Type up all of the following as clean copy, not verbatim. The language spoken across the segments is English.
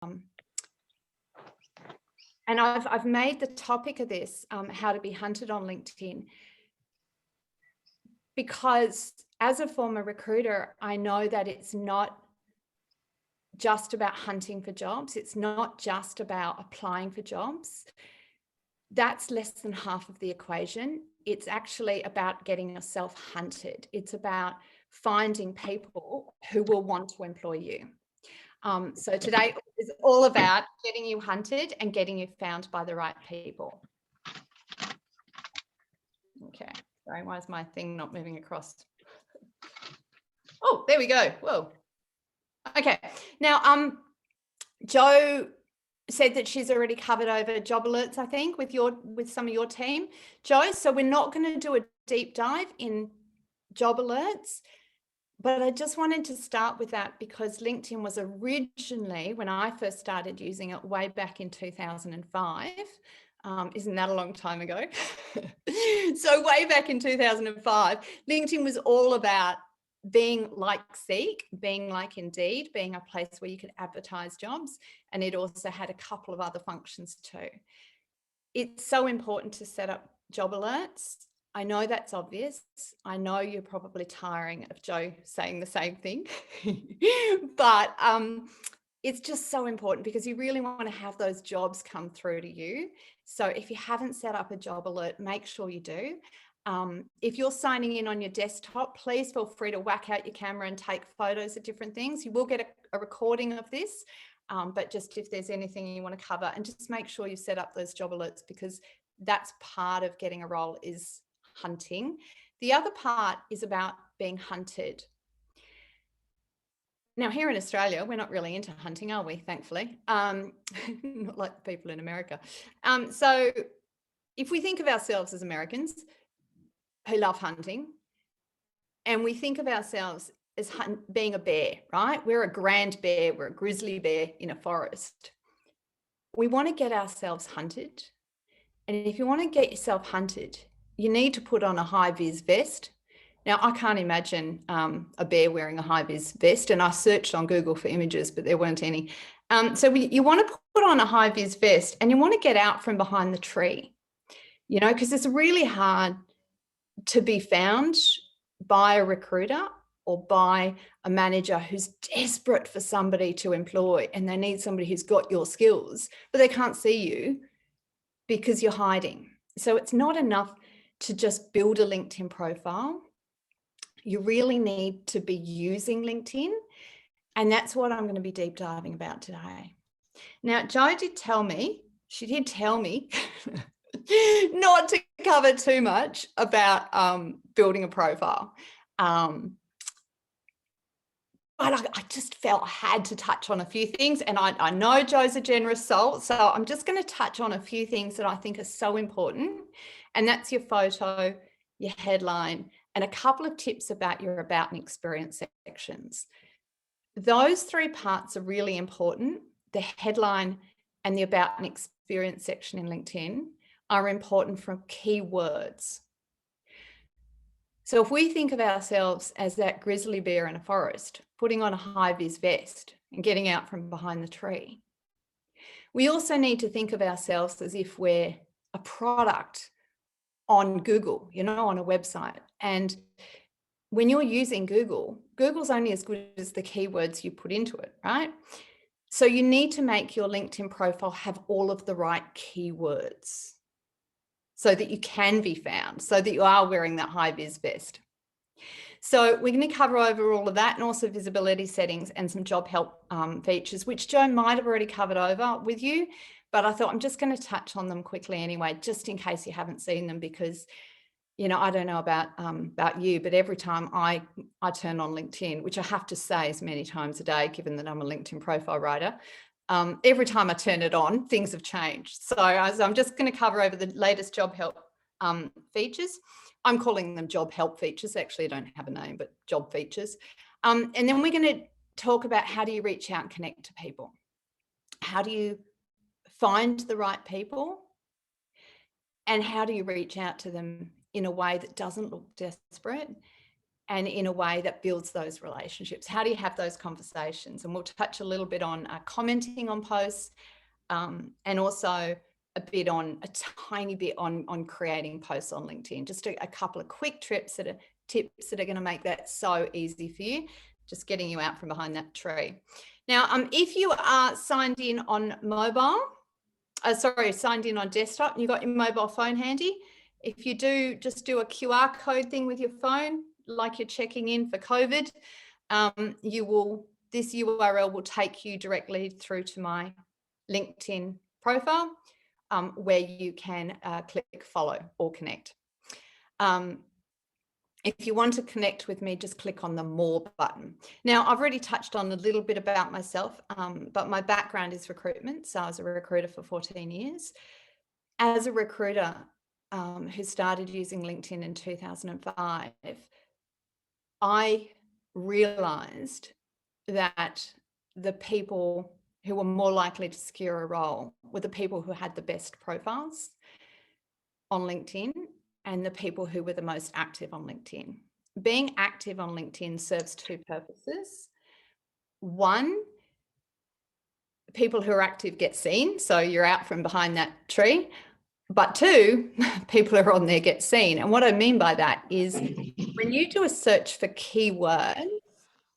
And I've made the topic of this, how to be hunted on LinkedIn, because as a former recruiter, I know that it's not just about hunting for jobs. It's not just about applying for jobs. That's less than half of the equation. It's actually about getting yourself hunted. It's about finding people who will want to employ you. So today is all about getting you hunted and getting you found by the right people. Okay, sorry, why is my thing not moving across? Oh, there we go. Whoa. Okay, now Jo said that she's already covered over job alerts, I think, with some of your team, Jo. So we're not going to do a deep dive in job alerts, but I just wanted to start with that because LinkedIn was originally, when I first started using it way back in 2005, isn't that a long time ago? So way back in 2005, LinkedIn was all about being like Seek, being like Indeed, being a place where you could advertise jobs. And it also had a couple of other functions too. It's so important to set up job alerts. I know that's obvious. I know you're probably tiring of Jo saying the same thing, but it's just so important because you really want to have those jobs come through to you. So if you haven't set up a job alert, make sure you do. If you're signing in on your desktop, please feel free to whack out your camera and take photos of different things. You will get a recording of this, but just if there's anything you want to cover, and just make sure you set up those job alerts because that's part of getting a role is hunting. The other part is about being hunted. Now, here in Australia, we're not really into hunting, are we? Thankfully, not like the people in America. So if we think of ourselves as Americans who love hunting, and we think of ourselves as being a bear, right? We're a grand bear, we're a grizzly bear in a forest. We want to get ourselves hunted. And if you want to get yourself hunted, you need to put on a high-vis vest. Now, I can't imagine a bear wearing a high-vis vest, and I searched on Google for images, but there weren't any. So you want to put on a high-vis vest and you want to get out from behind the tree, you know, because it's really hard to be found by a recruiter or by a manager who's desperate for somebody to employ, and they need somebody who's got your skills, but they can't see you because you're hiding. So it's not enough to just build a LinkedIn profile. You really need to be using LinkedIn. And that's what I'm going to be deep diving about today. Now, Jo did tell me, not to cover too much about building a profile. But I just felt I had to touch on a few things, and I know Jo's a generous soul, so I'm just going to touch on a few things that I think are so important, and that's your photo, your headline, and a couple of tips about your about and experience sections. Those three parts are really important. The headline and the about and experience section in LinkedIn are important for keywords. So if we think of ourselves as that grizzly bear in a forest, putting on a high-vis vest and getting out from behind the tree, we also need to think of ourselves as if we're a product on Google, you know, on a website. And when you're using Google, Google's only as good as the keywords you put into it, right? So you need to make your LinkedIn profile have all of the right keywords so that you can be found, so that you are wearing that high-vis vest. So we're going to cover over all of that, and also visibility settings and some job help features, which Jo might have already covered over with you, but I thought I'm just going to touch on them quickly anyway, just in case you haven't seen them, because, you know, I don't know about you, but every time I turn on LinkedIn, which I have to say is many times a day, given that I'm a LinkedIn profile writer, every time I turn it on, things have changed. So I'm just going to cover over the latest job help features. I'm calling them job help features. Actually, I don't have a name, but job features. And then we're going to talk about how do you reach out and connect to people? How do you find the right people? And how do you reach out to them in a way that doesn't look desperate and in a way that builds those relationships? How do you have those conversations? And we'll touch a little bit on commenting on posts, and also a tiny bit on creating posts on LinkedIn. Just a couple of quick tips that are going to make that so easy for you, just getting you out from behind that tree. Now, if you are signed in on mobile, signed in on desktop, and you've got your mobile phone handy, if you do, just do a QR code thing with your phone, like you're checking in for COVID, this URL will take you directly through to my LinkedIn profile, where you can click follow or connect. If you want to connect with me, just click on the more button. Now, I've already touched on a little bit about myself, but my background is recruitment. So I was a recruiter for 14 years. As a recruiter who started using LinkedIn in 2005, I realized that the people who were more likely to secure a role were the people who had the best profiles on LinkedIn and the people who were the most active on LinkedIn. Being active on LinkedIn serves two purposes. One, people who are active get seen, so you're out from behind that tree. But two, people who are on there get seen. And what I mean by that is when you do a search for keywords,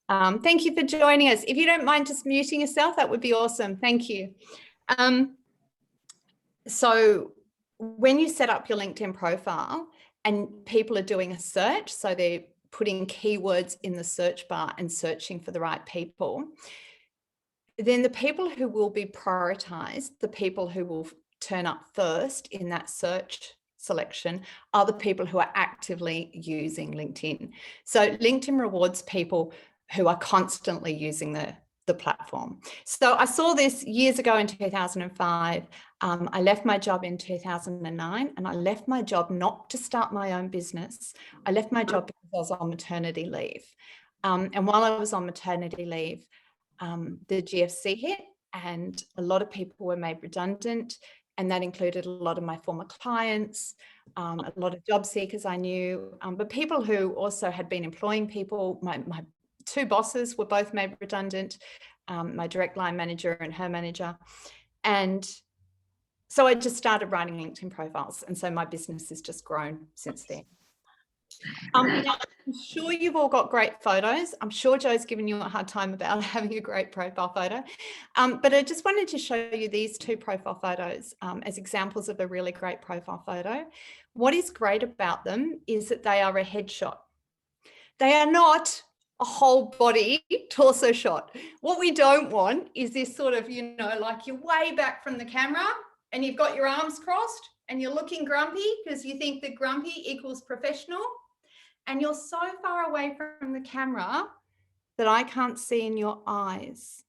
thank you for joining us. If you don't mind just muting yourself, that would be awesome. Thank you. So when you set up your LinkedIn profile and people are doing a search, so they're putting keywords in the search bar and searching for the right people, then the people who will be prioritized, the people who will turn up first in that search selection, are the people who are actively using LinkedIn. So LinkedIn rewards people who are constantly using the platform. So I saw this years ago in 2005. I left my job in 2009, and I left my job not to start my own business. I left my job because I was on maternity leave. And while I was on maternity leave, the GFC hit and a lot of people were made redundant. And that included a lot of my former clients, a lot of job seekers I knew, but people who also had been employing people. My two bosses were both made redundant, my direct line manager and her manager. And so I just started writing LinkedIn profiles. And so my business has just grown since then. Now, I'm sure you've all got great photos. I'm sure Joe's given you a hard time about having a great profile photo. But I just wanted to show you these two profile photos as examples of a really great profile photo. What is great about them is that they are a headshot. They are not a whole body torso shot. What we don't want is this sort of, like you're way back from the camera and you've got your arms crossed and you're looking grumpy because you think that grumpy equals professional. And you're so far away from the camera that I can't see in your eyes.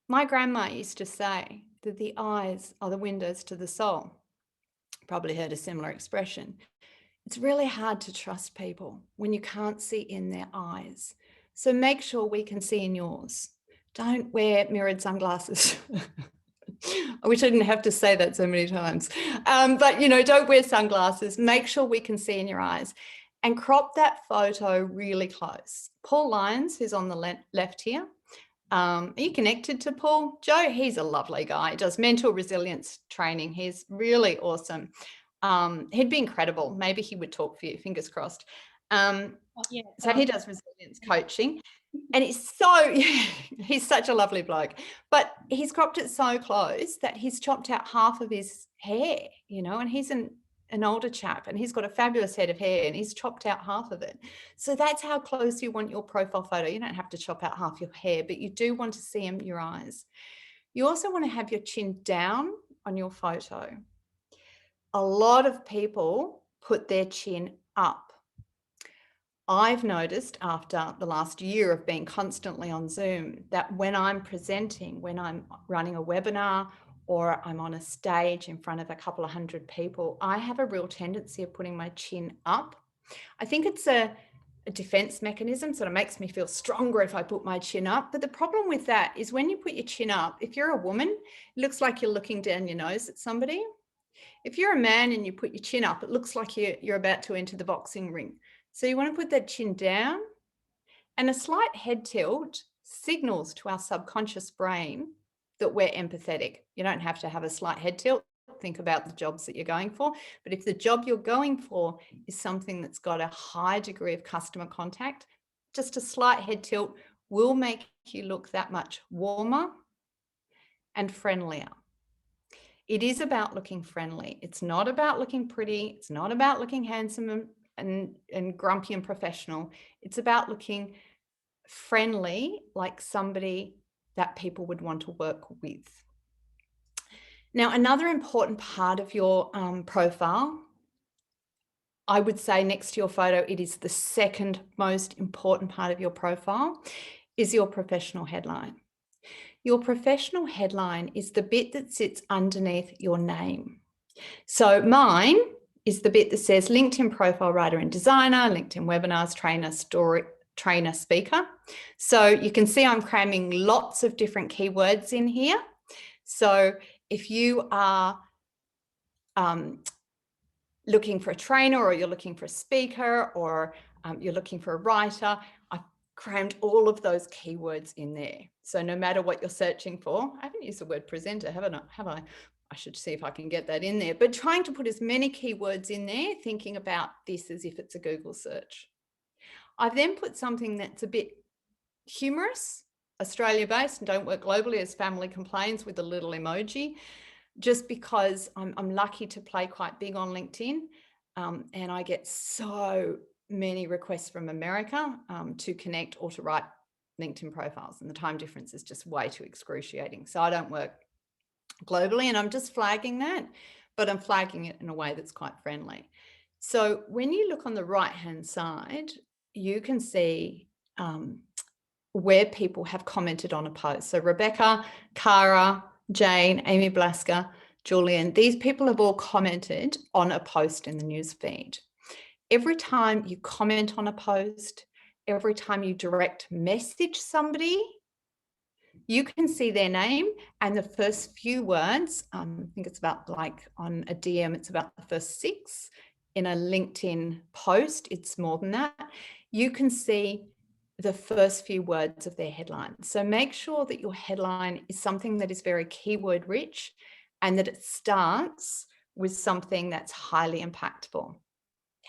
My grandma used to say that the eyes are the windows to the soul. Probably heard a similar expression. It's really hard to trust people when you can't see in their eyes. So make sure we can see in yours. Don't wear mirrored sunglasses. I wish I didn't have to say that so many times. But, don't wear sunglasses. Make sure we can see in your eyes. And crop that photo really close. Paul Lyons, who's on the left here. Are you connected to Paul? Joe, he's a lovely guy. He does mental resilience training. He's really awesome. He'd be incredible. Maybe he would talk for you, fingers crossed. So he does resilience coaching. And he's such a lovely bloke, but he's cropped it so close that he's chopped out half of his hair, and he's an older chap and he's got a fabulous head of hair and he's chopped out half of it. So that's how close you want your profile photo. You don't have to chop out half your hair, but you do want to see in your eyes. You also want to have your chin down on your photo. A lot of people put their chin up. I've noticed after the last year of being constantly on Zoom that when I'm presenting, when I'm running a webinar or I'm on a stage in front of a couple of hundred people, I have a real tendency of putting my chin up. I think it's a defense mechanism, sort of makes me feel stronger if I put my chin up. But the problem with that is when you put your chin up, if you're a woman, it looks like you're looking down your nose at somebody. If you're a man and you put your chin up, it looks like you're about to enter the boxing ring. So you want to put that chin down, and a slight head tilt signals to our subconscious brain that we're empathetic. You don't have to have a slight head tilt. Think about the jobs that you're going for. But if the job you're going for is something that's got a high degree of customer contact, just a slight head tilt will make you look that much warmer and friendlier. It is about looking friendly. It's not about looking pretty. It's not about looking handsome and grumpy and professional. It's about looking friendly, like somebody that people would want to work with. Now, another important part of your profile, I would say next to your photo, it is the second most important part of your profile, is your professional headline. Your professional headline is the bit that sits underneath your name. So mine is the bit that says LinkedIn profile writer and designer, LinkedIn webinars, trainer, speaker. So you can see I'm cramming lots of different keywords in here. So if you are looking for a trainer, or you're looking for a speaker, or you're looking for a writer, I've crammed all of those keywords in there. So no matter what you're searching for, I haven't used the word presenter, have I? I should see if I can get that in there, but trying to put as many keywords in there, thinking about this as if it's a Google search. I've then put something that's a bit humorous, Australia-based, and don't work globally, as family complains, with a little emoji, just because I'm lucky to play quite big on LinkedIn, and I get so many requests from America to connect or to write LinkedIn profiles, and the time difference is just way too excruciating. So I don't work globally, and I'm just flagging that, but I'm flagging it in a way that's quite friendly. So when you look on the right-hand side, you can see where people have commented on a post. So Rebecca, Cara, Jane, Amy Blasker, Julian, these people have all commented on a post in the news feed. Every time you comment on a post, every time you direct message somebody, you can see their name and the first few words. I think it's about, like on a DM, it's about the first 6. In a LinkedIn post, it's more than that. You can see the first few words of their headline. So make sure that your headline is something that is very keyword rich, and that it starts with something that's highly impactful.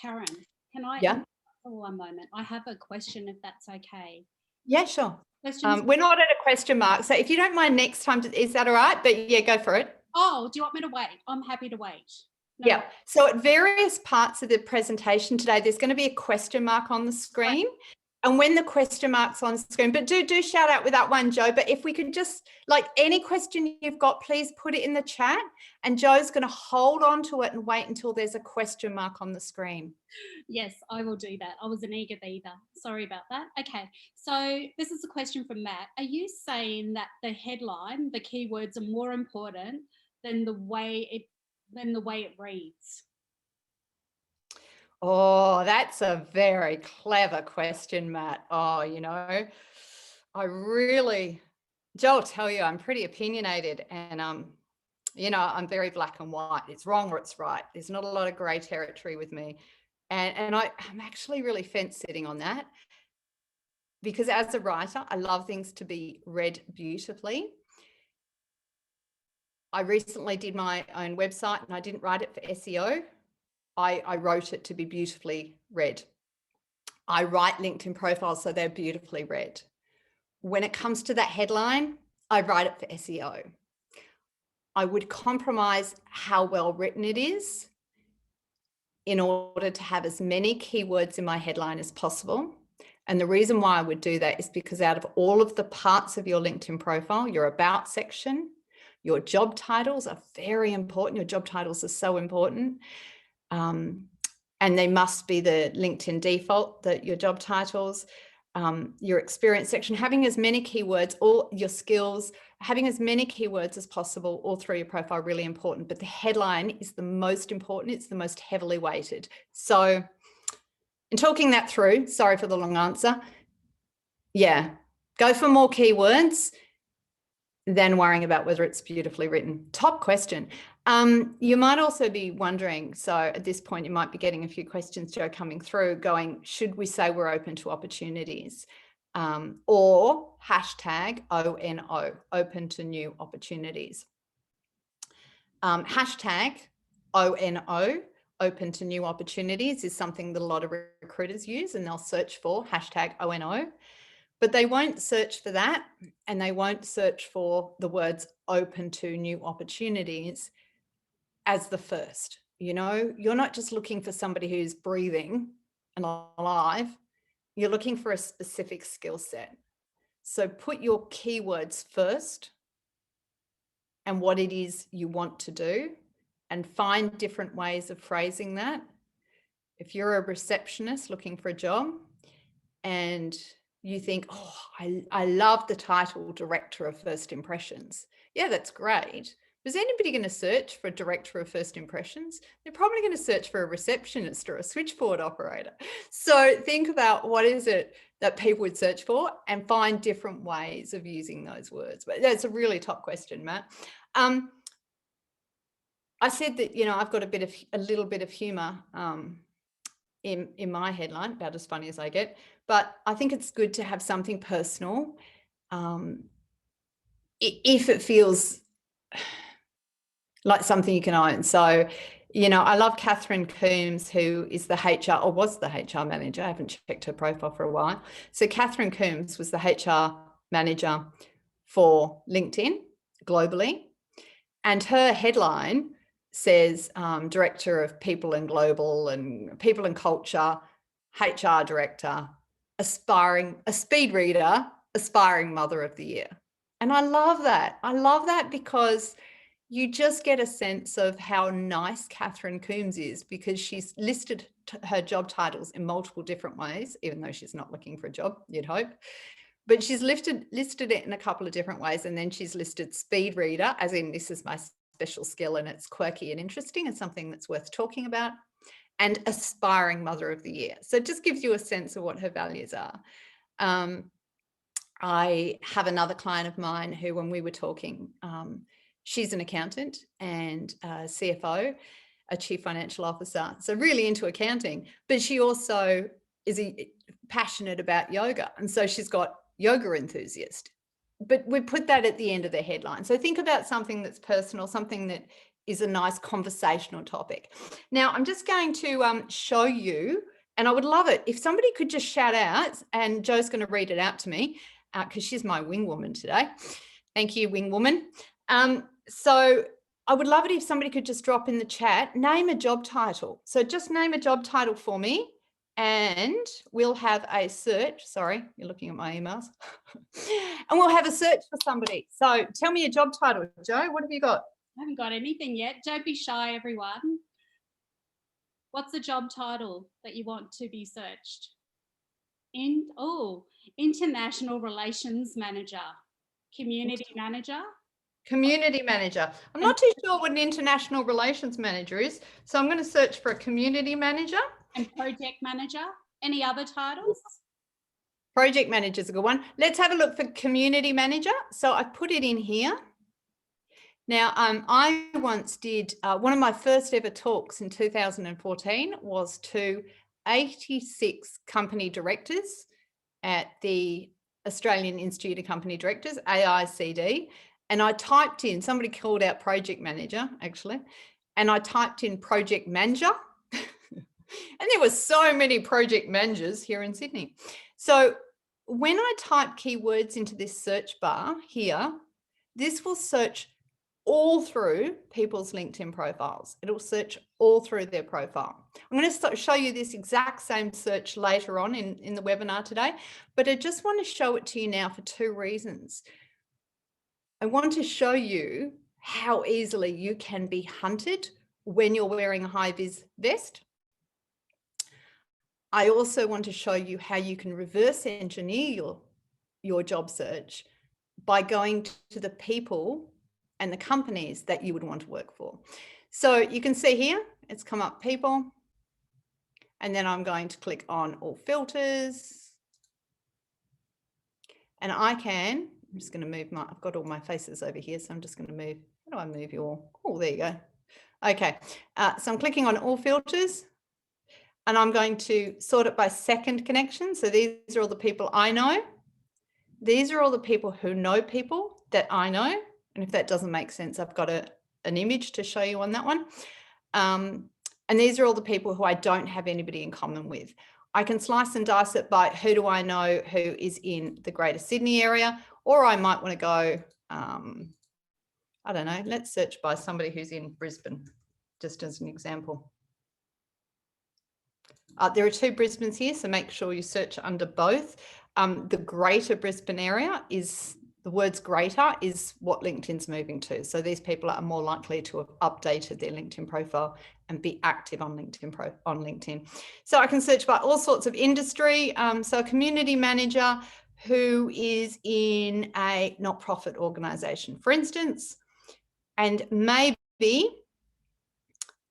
Karen, can I Yeah. for one moment? I have a question, if that's okay. Yeah, sure. Questions? We're not at a question mark, so if you don't mind next time, is that all right? But yeah, go for it. Oh, do you want me to wait? I'm happy to wait. No. Yeah. So at various parts of the presentation today, there's going to be a question mark on the screen. Right. And when the question mark's on screen, but do shout out with that one, Joe. But if we could just, like, any question you've got, please put it in the chat, and Joe's going to hold on to it and wait until there's a question mark on the screen. Yes, I will do that. I was an eager beaver. Sorry about that. Okay, so this is a question from Matt. Are you saying that the headline, the keywords, are more important than the way it reads? Oh, that's a very clever question, Matt. Oh, I really, Joe will tell you, I'm pretty opinionated, and I'm very black and white. It's wrong or it's right. There's not a lot of gray territory with me. And I'm actually really fence sitting on that, because as a writer, I love things to be read beautifully. I recently did my own website, and I didn't write it for SEO. I wrote it to be beautifully read. I write LinkedIn profiles so they're beautifully read. When it comes to that headline, I write it for SEO. I would compromise how well written it is in order to have as many keywords in my headline as possible. And the reason why I would do that is because out of all of the parts of your LinkedIn profile, your about section, your job titles are very important. Your job titles are so important. And they must be the LinkedIn default, your job titles, your experience section, having as many keywords, all your skills, having as many keywords as possible all through your profile, really important. But the headline is the most important. It's the most heavily weighted. So in talking that through, sorry for the long answer. Yeah, go for more keywords. than worrying about whether it's beautifully written. Top question. You might also be wondering, so at this point you might be getting a few questions, Jo, coming through going, should we say we're open to opportunities? Or hashtag ONO, open to new opportunities. Hashtag ONO, open to new opportunities, is something that a lot of recruiters use, and they'll search for hashtag ONO. But they won't search for that, and they won't search for the words open to new opportunities as the first. You know, you're not just looking for somebody who's breathing and alive, you're looking for a specific skill set. So put your keywords first and what it is you want to do, and find different ways of phrasing that. If you're a receptionist looking for a job and you think, oh, I love the title Director of First Impressions. Yeah, that's great. Is anybody going to search for Director of First Impressions? They're probably going to search for a receptionist or a switchboard operator. So think about what is it that people would search for and find different ways of using those words. But that's a really top question, Matt. I said that, you know, I've got a little bit of humor in my headline, about as funny as I get, but I think it's good to have something personal if it feels like something you can own. So, you know, I love Catherine Coombs, who is the HR, or was the HR manager. I haven't checked her profile for a while. So Catherine Coombs was the HR manager for LinkedIn globally. And her headline says Director of People and Global and People and Culture, HR Director, a speed reader, aspiring Mother of the Year. And I love that. I love that because you just get a sense of how nice Catherine Coombs is, because she's listed her job titles in multiple different ways, even though she's not looking for a job, you'd hope. But she's listed it in a couple of different ways. And then she's listed speed reader, as in this is my special skill and it's quirky and interesting and something that's worth talking about, and aspiring Mother of the Year. So it just gives you a sense of what her values are. I have another client of mine who, when we were talking, she's an accountant and a CFO, a chief financial officer, so really into accounting, but she also is passionate about yoga. And so she's got yoga enthusiast, but we put that at the end of the headline. So think about something that's personal, something that is a nice conversational topic. Now I'm just going to show you, and I would love it if somebody could just shout out, and Jo's going to read it out to me because she's my wing woman today. Thank you, wing woman. So I would love it if somebody could just drop in the chat, name a job title. So just name a job title for me and we'll have a search. Sorry, you're looking at my emails. And we'll have a search for somebody. So tell me a job title. Jo, what have you got? I haven't got anything yet. Don't be shy, everyone. What's the job title that you want to be searched? International Relations Manager, Community Manager. Community manager. I'm not too sure what an international relations manager is, so I'm going to search for a community manager. And project manager. Any other titles? Project manager is a good one. Let's have a look for community manager. So I put it in here. Now, I once did one of my first ever talks in 2014 was to 86 company directors at the Australian Institute of Company Directors, AICD. And I typed in, somebody called out project manager, actually, and I typed in project manager. And there were so many project managers here in Sydney. So when I type keywords into this search bar here, this will search all through people's LinkedIn profiles. It'll search all through their profile. I'm going to show you this exact same search later on in the webinar today, but I just want to show it to you now for two reasons. I want to show you how easily you can be hunted when you're wearing a high-vis vest. I also want to show you how you can reverse engineer your job search by going to the people and the companies that you would want to work for. So you can see here, it's come up people, and then I'm going to click on all filters. And I can I'm just going to move I've got all my faces over here, so I'm just going to move. How do I move you all? Oh, there you go. Okay, so I'm clicking on all filters and I'm going to sort it by second connection. So these are all the people I know. These are all the people who know people that I know. And if that doesn't make sense, I've got an image to show you on that one. And these are all the people who I don't have anybody in common with. I can slice and dice it by who do I know who is in the Greater Sydney area, or I might want to go, I don't know, let's search by somebody who's in Brisbane, just as an example. There are 2 Brisbanes here, so make sure you search under both. The Greater Brisbane area is, the words greater is what LinkedIn's moving to. So these people are more likely to have updated their LinkedIn profile and be active on LinkedIn. So I can search by all sorts of industry. So a community manager who is in a not-profit organisation, for instance, and maybe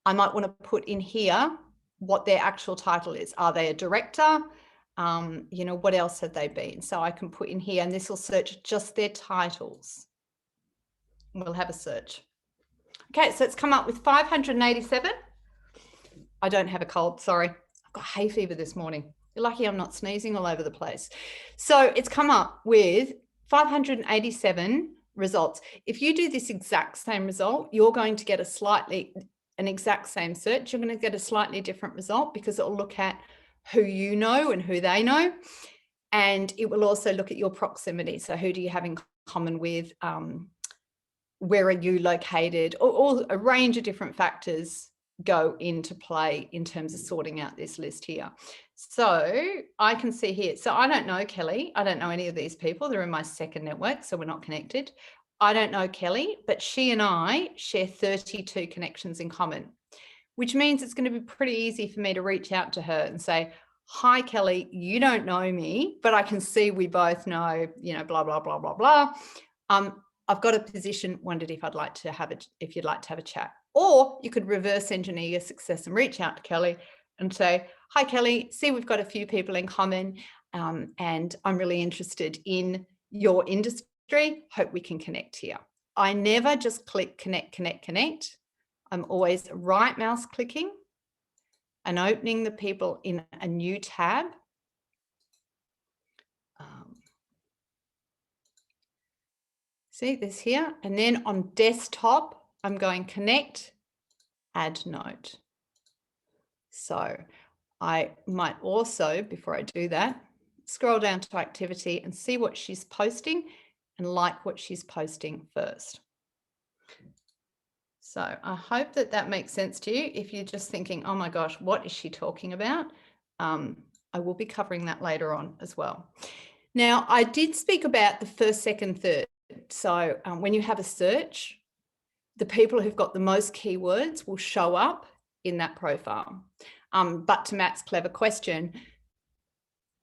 I might want to put in here what their actual title is. Are they a director? You know, what else have they been? So I can put in here, and this will search just their titles. We'll have a search. Okay, so it's come up with 587. I don't have a cold, sorry. I've got hay fever this morning. You're lucky I'm not sneezing all over the place. So it's come up with 587 results. If you do this exact same result, you're going to get an exact same search. You're going to get a slightly different result because it will look at who you know and who they know. And it will also look at your proximity. So who do you have in common with? Where are you located? All a range of different factors go into play in terms of sorting out this list here. So I can see here, so I don't know Kelly. I don't know any of these people. They're in my second network, so we're not connected. I don't know Kelly, but she and I share 32 connections in common, which means it's going to be pretty easy for me to reach out to her and say, hi, Kelly, you don't know me, but I can see we both know, you know, blah, blah, blah, blah, blah. I've got a position, wondered if you'd like to have a chat. Or you could reverse engineer your success and reach out to Kelly and say, hi, Kelly, see, we've got a few people in common and I'm really interested in your industry. Hope we can connect here. I never just click connect, connect, connect. I'm always right mouse clicking and opening the people in a new tab. See this here, and then on desktop, I'm going connect, add note. So I might also, before I do that, scroll down to activity and see what she's posting and like what she's posting first. So I hope that that makes sense to you. If you're just thinking, oh my gosh, what is she talking about? I will be covering that later on as well. Now, I did speak about the first, second, third. So when you have a search, the people who've got the most keywords will show up in that profile. But to Matt's clever question,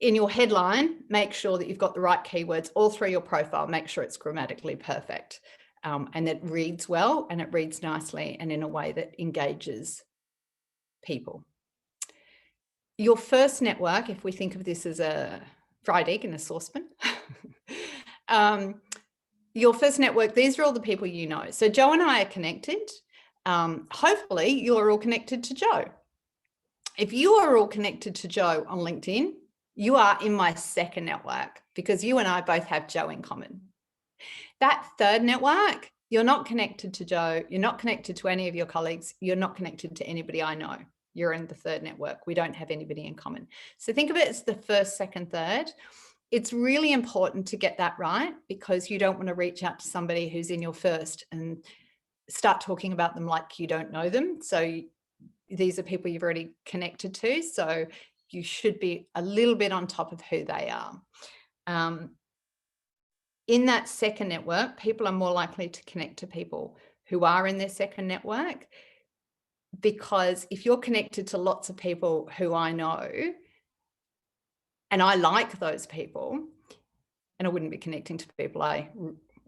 in your headline, make sure that you've got the right keywords all through your profile. Make sure it's grammatically perfect and that it reads well and it reads nicely and in a way that engages people. Your first network, if we think of this as a fried egg in a saucepan, your first network, these are all the people you know. So Joe and I are connected. Hopefully you're all connected to Joe. If you are all connected to Joe on LinkedIn, you are in my second network because you and I both have Joe in common. That third network, you're not connected to Joe. You're not connected to any of your colleagues. You're not connected to anybody I know. You're in the third network. We don't have anybody in common. So think of it as the first, second, third. It's really important to get that right because you don't want to reach out to somebody who's in your first and start talking about them like you don't know them. So these are people you've already connected to. So you should be a little bit on top of who they are. In that second network, people are more likely to connect to people who are in their second network because if you're connected to lots of people who I know, and I like those people, and I wouldn't be connecting to people I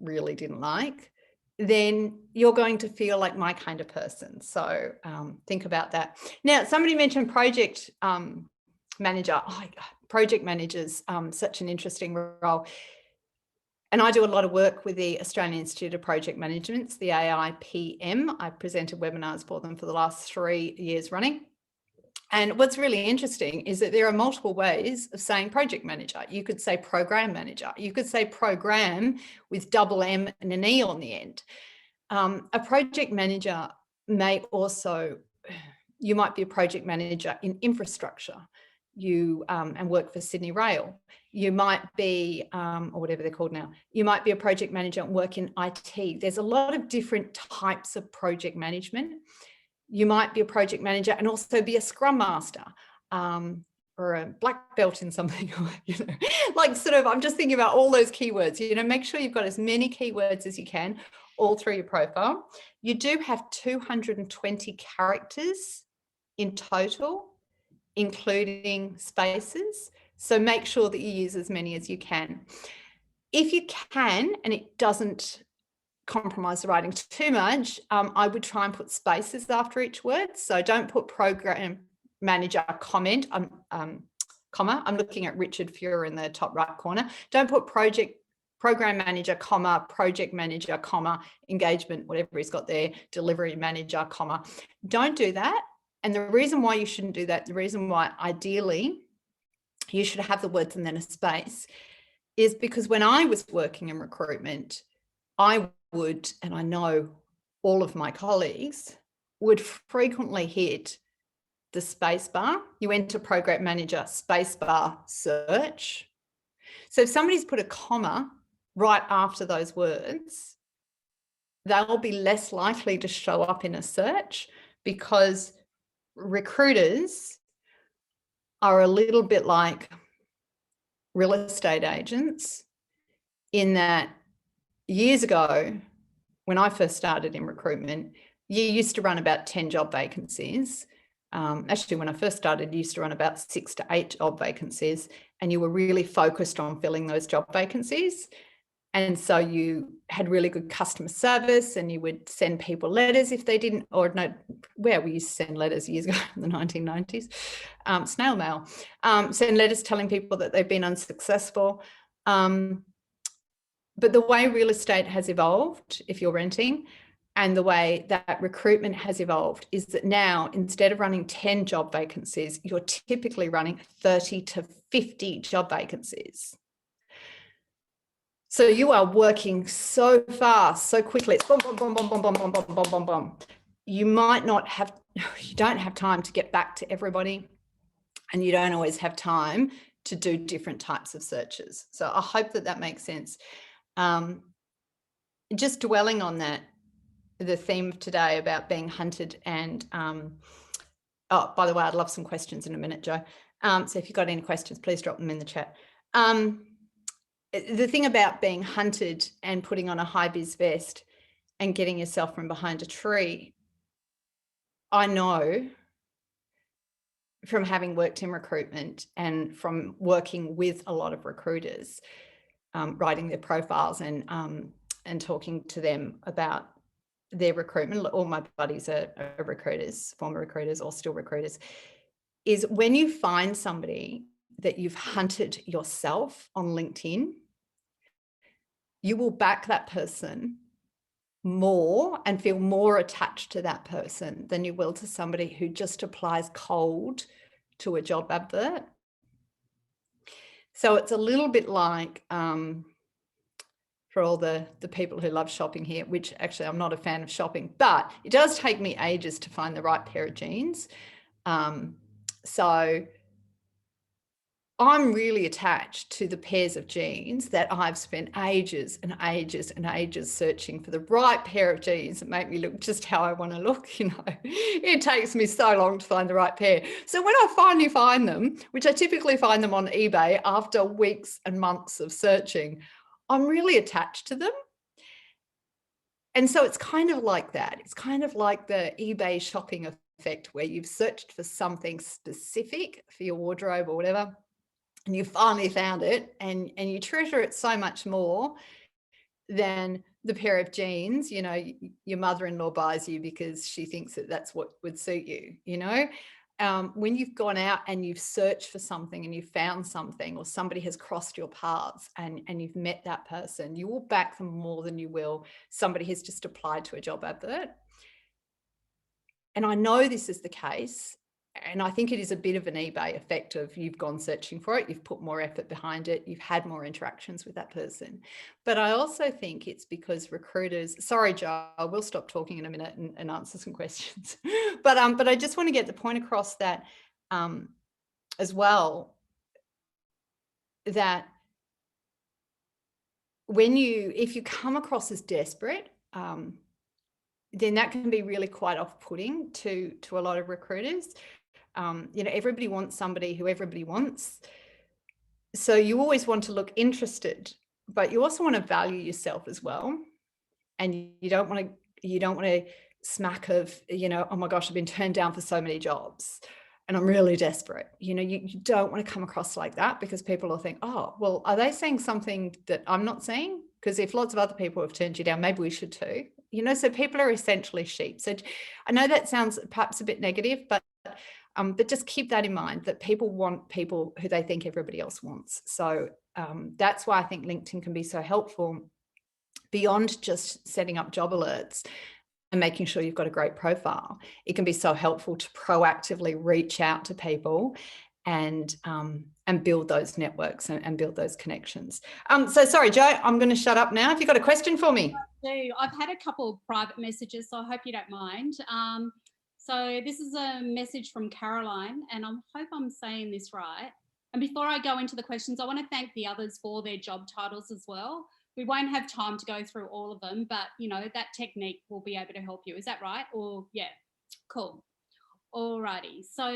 really didn't like, then you're going to feel like my kind of person. So think about that. Now, somebody mentioned project manager. Oh, project managers, such an interesting role. And I do a lot of work with the Australian Institute of Project Management, the AIPM. I've presented webinars for them for the last 3 years running. And what's really interesting is that there are multiple ways of saying project manager. You could say program manager. You could say program with double M and an E on the end. A project manager may also, you might be a project manager in infrastructure, and work for Sydney Rail. You might be, or whatever they're called now, you might be a project manager and work in IT. There's a lot of different types of project management. You might be a project manager and also be a scrum master, or a black belt in something, like sort of, I'm just thinking about all those keywords, make sure you've got as many keywords as you can all through your profile. You do have 220 characters in total, including spaces. So make sure that you use as many as you can. If you can, and it doesn't compromise the writing too much, I would try and put spaces after each word. So don't put program manager comment, comma. I'm looking at Richard Fuhr in the top right corner. Don't put program manager, comma, project manager, comma, engagement, whatever he's got there, delivery manager, comma. Don't do that. And the reason why you shouldn't do that, the reason why ideally you should have the words and then a space, is because when I was working in recruitment, I would, and I know all of my colleagues would frequently hit the space bar. You enter program manager, space bar, search. So if somebody's put a comma right after those words, they'll be less likely to show up in a search, because recruiters are a little bit like real estate agents, in that years ago, when I first started in recruitment, you used to run about 10 job vacancies. Actually, when I first started, you used to run about 6 to 8 job vacancies, and you were really focused on filling those job vacancies. And so you had really good customer service, and you would send people letters if they didn't, or no, where we used to send letters years ago in the 1990s, snail mail, send letters telling people that they've been unsuccessful. But the way real estate has evolved, if you're renting, and the way that recruitment has evolved, is that now, instead of running 10 job vacancies, you're typically running 30 to 50 job vacancies. So you are working so fast, so quickly. It's boom, boom, boom, boom, boom, boom, boom, boom, boom, boom, boom. You don't have time to get back to everybody, and you don't always have time to do different types of searches. So I hope that makes sense. Just dwelling on that, the theme of today about being hunted, and oh, by the way, I'd love some questions in a minute, Jo. So if you've got any questions, please drop them in the chat. The thing about being hunted and putting on a high vis vest and getting yourself from behind a tree, I know from having worked in recruitment and from working with a lot of recruiters, writing their profiles and talking to them about their recruitment. All my buddies are recruiters, former recruiters or still recruiters, is when you find somebody that you've hunted yourself on LinkedIn, you will back that person more and feel more attached to that person than you will to somebody who just applies cold to a job advert. So it's a little bit like, for all the people who love shopping here, which actually I'm not a fan of shopping, but it does take me ages to find the right pair of jeans. So I'm really attached to the pairs of jeans that I've spent ages and ages and ages searching for the right pair of jeans that make me look just how I want to look. It takes me so long to find the right pair. So when I finally find them, which I typically find them on eBay after weeks and months of searching, I'm really attached to them. And so it's kind of like that. It's kind of like the eBay shopping effect, where you've searched for something specific for your wardrobe or whatever, and you finally found it, and you treasure it so much more than the pair of jeans, your mother-in-law buys you because she thinks that that's what would suit you, when you've gone out and you've searched for something and you've found something, or somebody has crossed your paths and you've met that person, you will back them more than you will somebody who's just applied to a job advert. And I know this is the case. And I think it is a bit of an eBay effect of you've gone searching for it, you've put more effort behind it, you've had more interactions with that person. But I also think it's because recruiters, sorry, Joe, I will stop talking in a minute and answer some questions. But I just want to get the point across that as well, that if you come across as desperate, then that can be really quite off-putting to a lot of recruiters. Everybody wants somebody who everybody wants. So you always want to look interested, but you also want to value yourself as well. And you don't want to smack of, oh my gosh, I've been turned down for so many jobs and I'm really desperate. You don't want to come across like that, because people will think, oh, well, are they saying something that I'm not saying? Because if lots of other people have turned you down, maybe we should too. So people are essentially sheep. So I know that sounds perhaps a bit negative, but just keep that in mind, that people want people who they think everybody else wants. So that's why I think LinkedIn can be so helpful, beyond just setting up job alerts and making sure you've got a great profile. It can be so helpful to proactively reach out to people and build those networks and build those connections. So sorry, Jo, I'm going to shut up now. Have you got a question for me? I've had a couple of private messages, so I hope you don't mind. So this is a message from Caroline, and I hope I'm saying this right. And before I go into the questions, I want to thank the others for their job titles as well. We won't have time to go through all of them, but that technique will be able to help you. Is that right? Or yeah, cool. Alrighty. So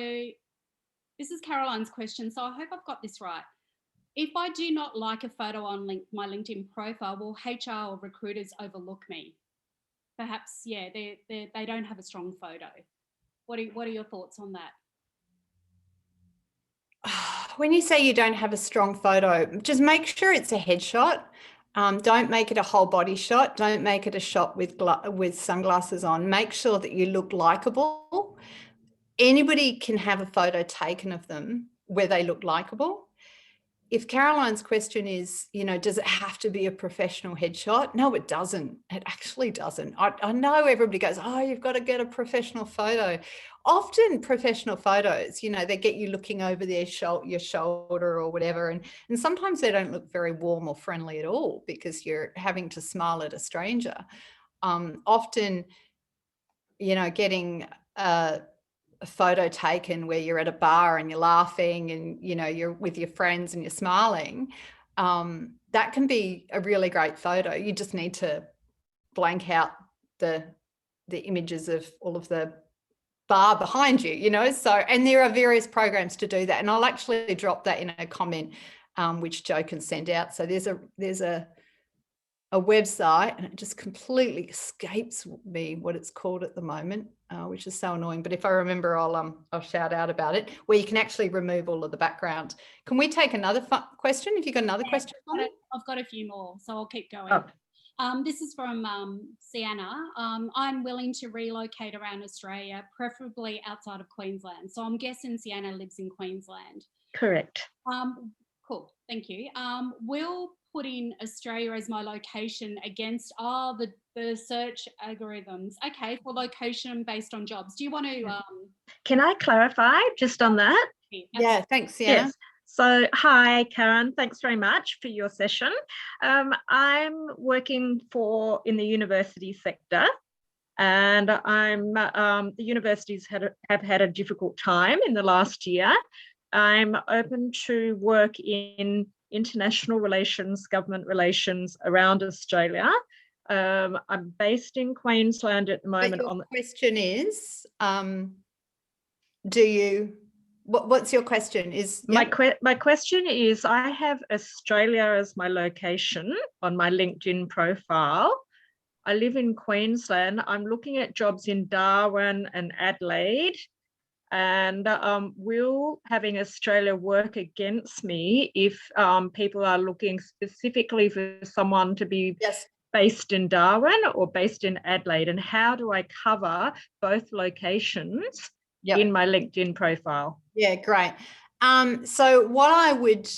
this is Caroline's question. So I hope I've got this right. If I do not like a photo on my LinkedIn profile, will HR or recruiters overlook me? Perhaps, yeah, they don't have a strong photo. What are your thoughts on that? When you say you don't have a strong photo, just make sure it's a headshot. Don't make it a whole body shot. Don't make it a shot with sunglasses on. Make sure that you look likable. Anybody can have a photo taken of them where they look likable. If Caroline's question is, does it have to be a professional headshot? No, it doesn't. It actually doesn't. I know everybody goes, oh, you've got to get a professional photo. Often professional photos, they get you looking over your shoulder or whatever. And sometimes they don't look very warm or friendly at all, because you're having to smile at a stranger. Often, getting a photo taken where you're at a bar and you're laughing and you're with your friends and you're smiling, that can be a really great photo. You just need to blank out the images of all of the bar behind you, so, and there are various programs to do that, and I'll actually drop that in a comment which Jo can send out. So there's a website, and it just completely escapes me what it's called at the moment, which is so annoying. But if I remember, I'll shout out about it, where you can actually remove all of the background. Can we take another question? If you've got another question? I've got a few more, so I'll keep going. Oh. This is from Sienna. I'm willing to relocate around Australia, preferably outside of Queensland. So I'm guessing Sienna lives in Queensland. Correct. Cool, thank you. Will putting Australia as my location against the search algorithms, okay, for location based on jobs. Do you want to can I clarify just on that? Yeah, thanks, Sienna. Yes. So hi, Karen, thanks very much for your session. I'm working in the university sector, and the universities have had a difficult time in the last year. I'm open to work in international relations, government relations around Australia. I'm based in Queensland at the moment. But your question is, what's your question? My question is, I have Australia as my location on my LinkedIn profile. I live in Queensland. I'm looking at jobs in Darwin and Adelaide. And will having Australia work against me if people are looking specifically for someone to be based in Darwin or based in Adelaide? And how do I cover both locations in my LinkedIn profile. Yeah, great. So what I would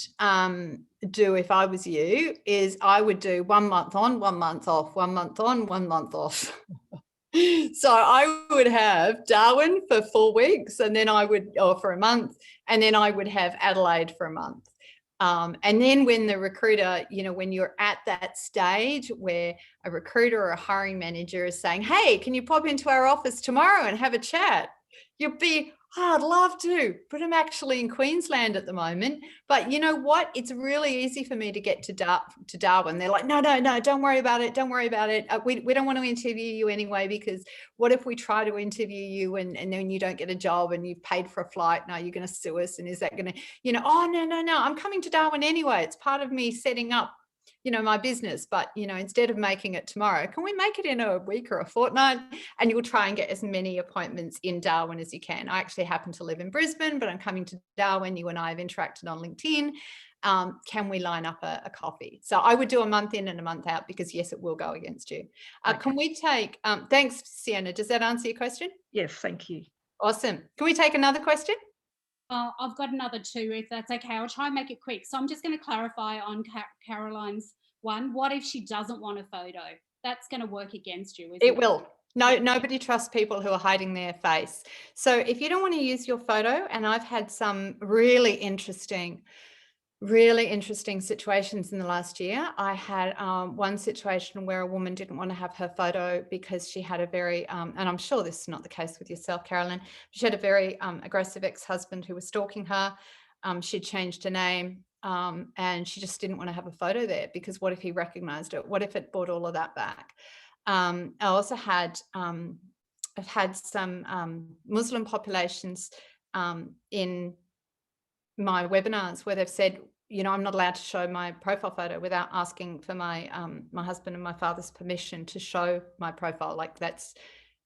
do if I was you is I would do 1 month on, 1 month off, 1 month on, 1 month off. So I would have Darwin for 4 weeks, and then or for a month, and then I would have Adelaide for a month. And then when the recruiter, when you're at that stage where a recruiter or a hiring manager is saying, hey, can you pop into our office tomorrow and have a chat? You'll be, oh, I'd love to, but I'm actually in Queensland at the moment. But you know what? It's really easy for me to get to Darwin. They're like, no, don't worry about it. Don't worry about it. We don't want to interview you anyway, because what if we try to interview you and then you don't get a job and you've paid for a flight? Now you're going to sue us. And is that going to, oh, no, I'm coming to Darwin anyway. It's part of me setting up my business, but instead of making it tomorrow, can we make it in a week or a fortnight? And you'll try and get as many appointments in Darwin as you can. I actually happen to live in Brisbane, but I'm coming to Darwin. You and I have interacted on LinkedIn. Can we line up a coffee? So I would do a month in and a month out, because yes, it will go against you. Okay. Can we take, thanks, Sienna. Does that answer your question? Yes, thank you. Awesome. Can we take another question? I've got another 2, if that's okay. I'll try and make it quick. So I'm just going to clarify on Caroline's one. What if she doesn't want a photo? That's going to work against you, isn't it? It will. No, nobody trusts people who are hiding their face. So if you don't want to use your photo, and I've had some really interesting situations in the last year. I had one situation where a woman didn't want to have her photo because she had a very, and I'm sure this is not the case with yourself, Carolyn, she had a very aggressive ex-husband who was stalking her. She'd changed her name, and she just didn't want to have a photo there, because what if he recognized it? What if it brought all of that back? I also had, I've had some Muslim populations in my webinars where they've said, I'm not allowed to show my profile photo without asking for my my husband and my father's permission to show my profile. Like, that's,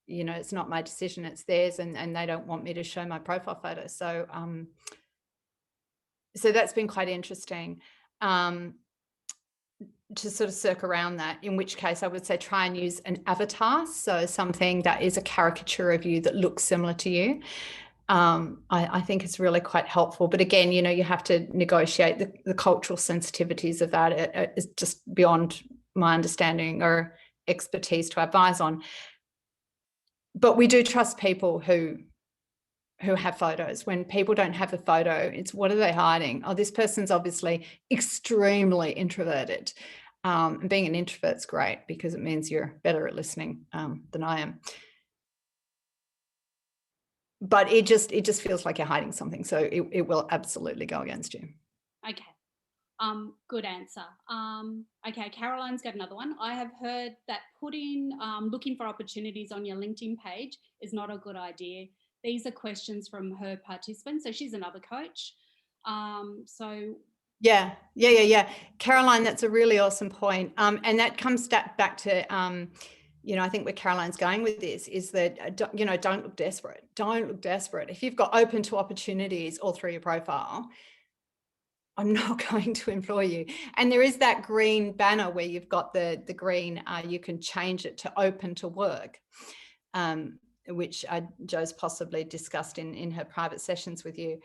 it's not my decision, it's theirs, and they don't want me to show my profile photo. So so that's been quite interesting to sort of circle around that, in which case I would say try and use an avatar, so something that is a caricature of you that looks similar to you. I think it's really quite helpful. But again, you have to negotiate the cultural sensitivities of that. It's just beyond my understanding or expertise to advise on. But we do trust people who have photos. When people don't have a photo, it's, what are they hiding? Oh, this person's obviously extremely introverted. And being an introvert's great, because it means you're better at listening than I am. But it just feels like you're hiding something. So it will absolutely go against you. Okay. Good answer. Okay, Caroline's got another one. I have heard that looking for opportunities on your LinkedIn page is not a good idea. These are questions from her participants. So she's another coach. Yeah. Caroline, that's a really awesome point. And that comes back to, I think where Caroline's going with this is that, don't look desperate. Don't look desperate. If you've got open to opportunities all through your profile, I'm not going to employ you. And there is that green banner where you've got the green, you can change it to open to work, which Jo's possibly discussed in her private sessions with you.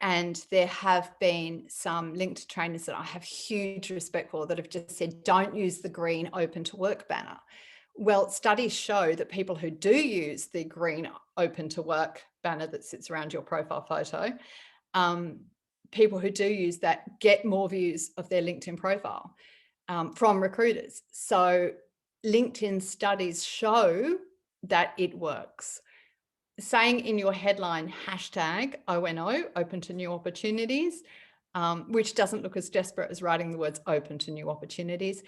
And there have been some linked trainers that I have huge respect for that have just said, don't use the green open to work banner. Well, studies show that people who do use the green open to work banner that sits around your profile photo, people who do use that get more views of their LinkedIn profile from recruiters. So LinkedIn studies show that it works. Saying in your headline, hashtag ONO, open to new opportunities, which doesn't look as desperate as writing the words open to new opportunities,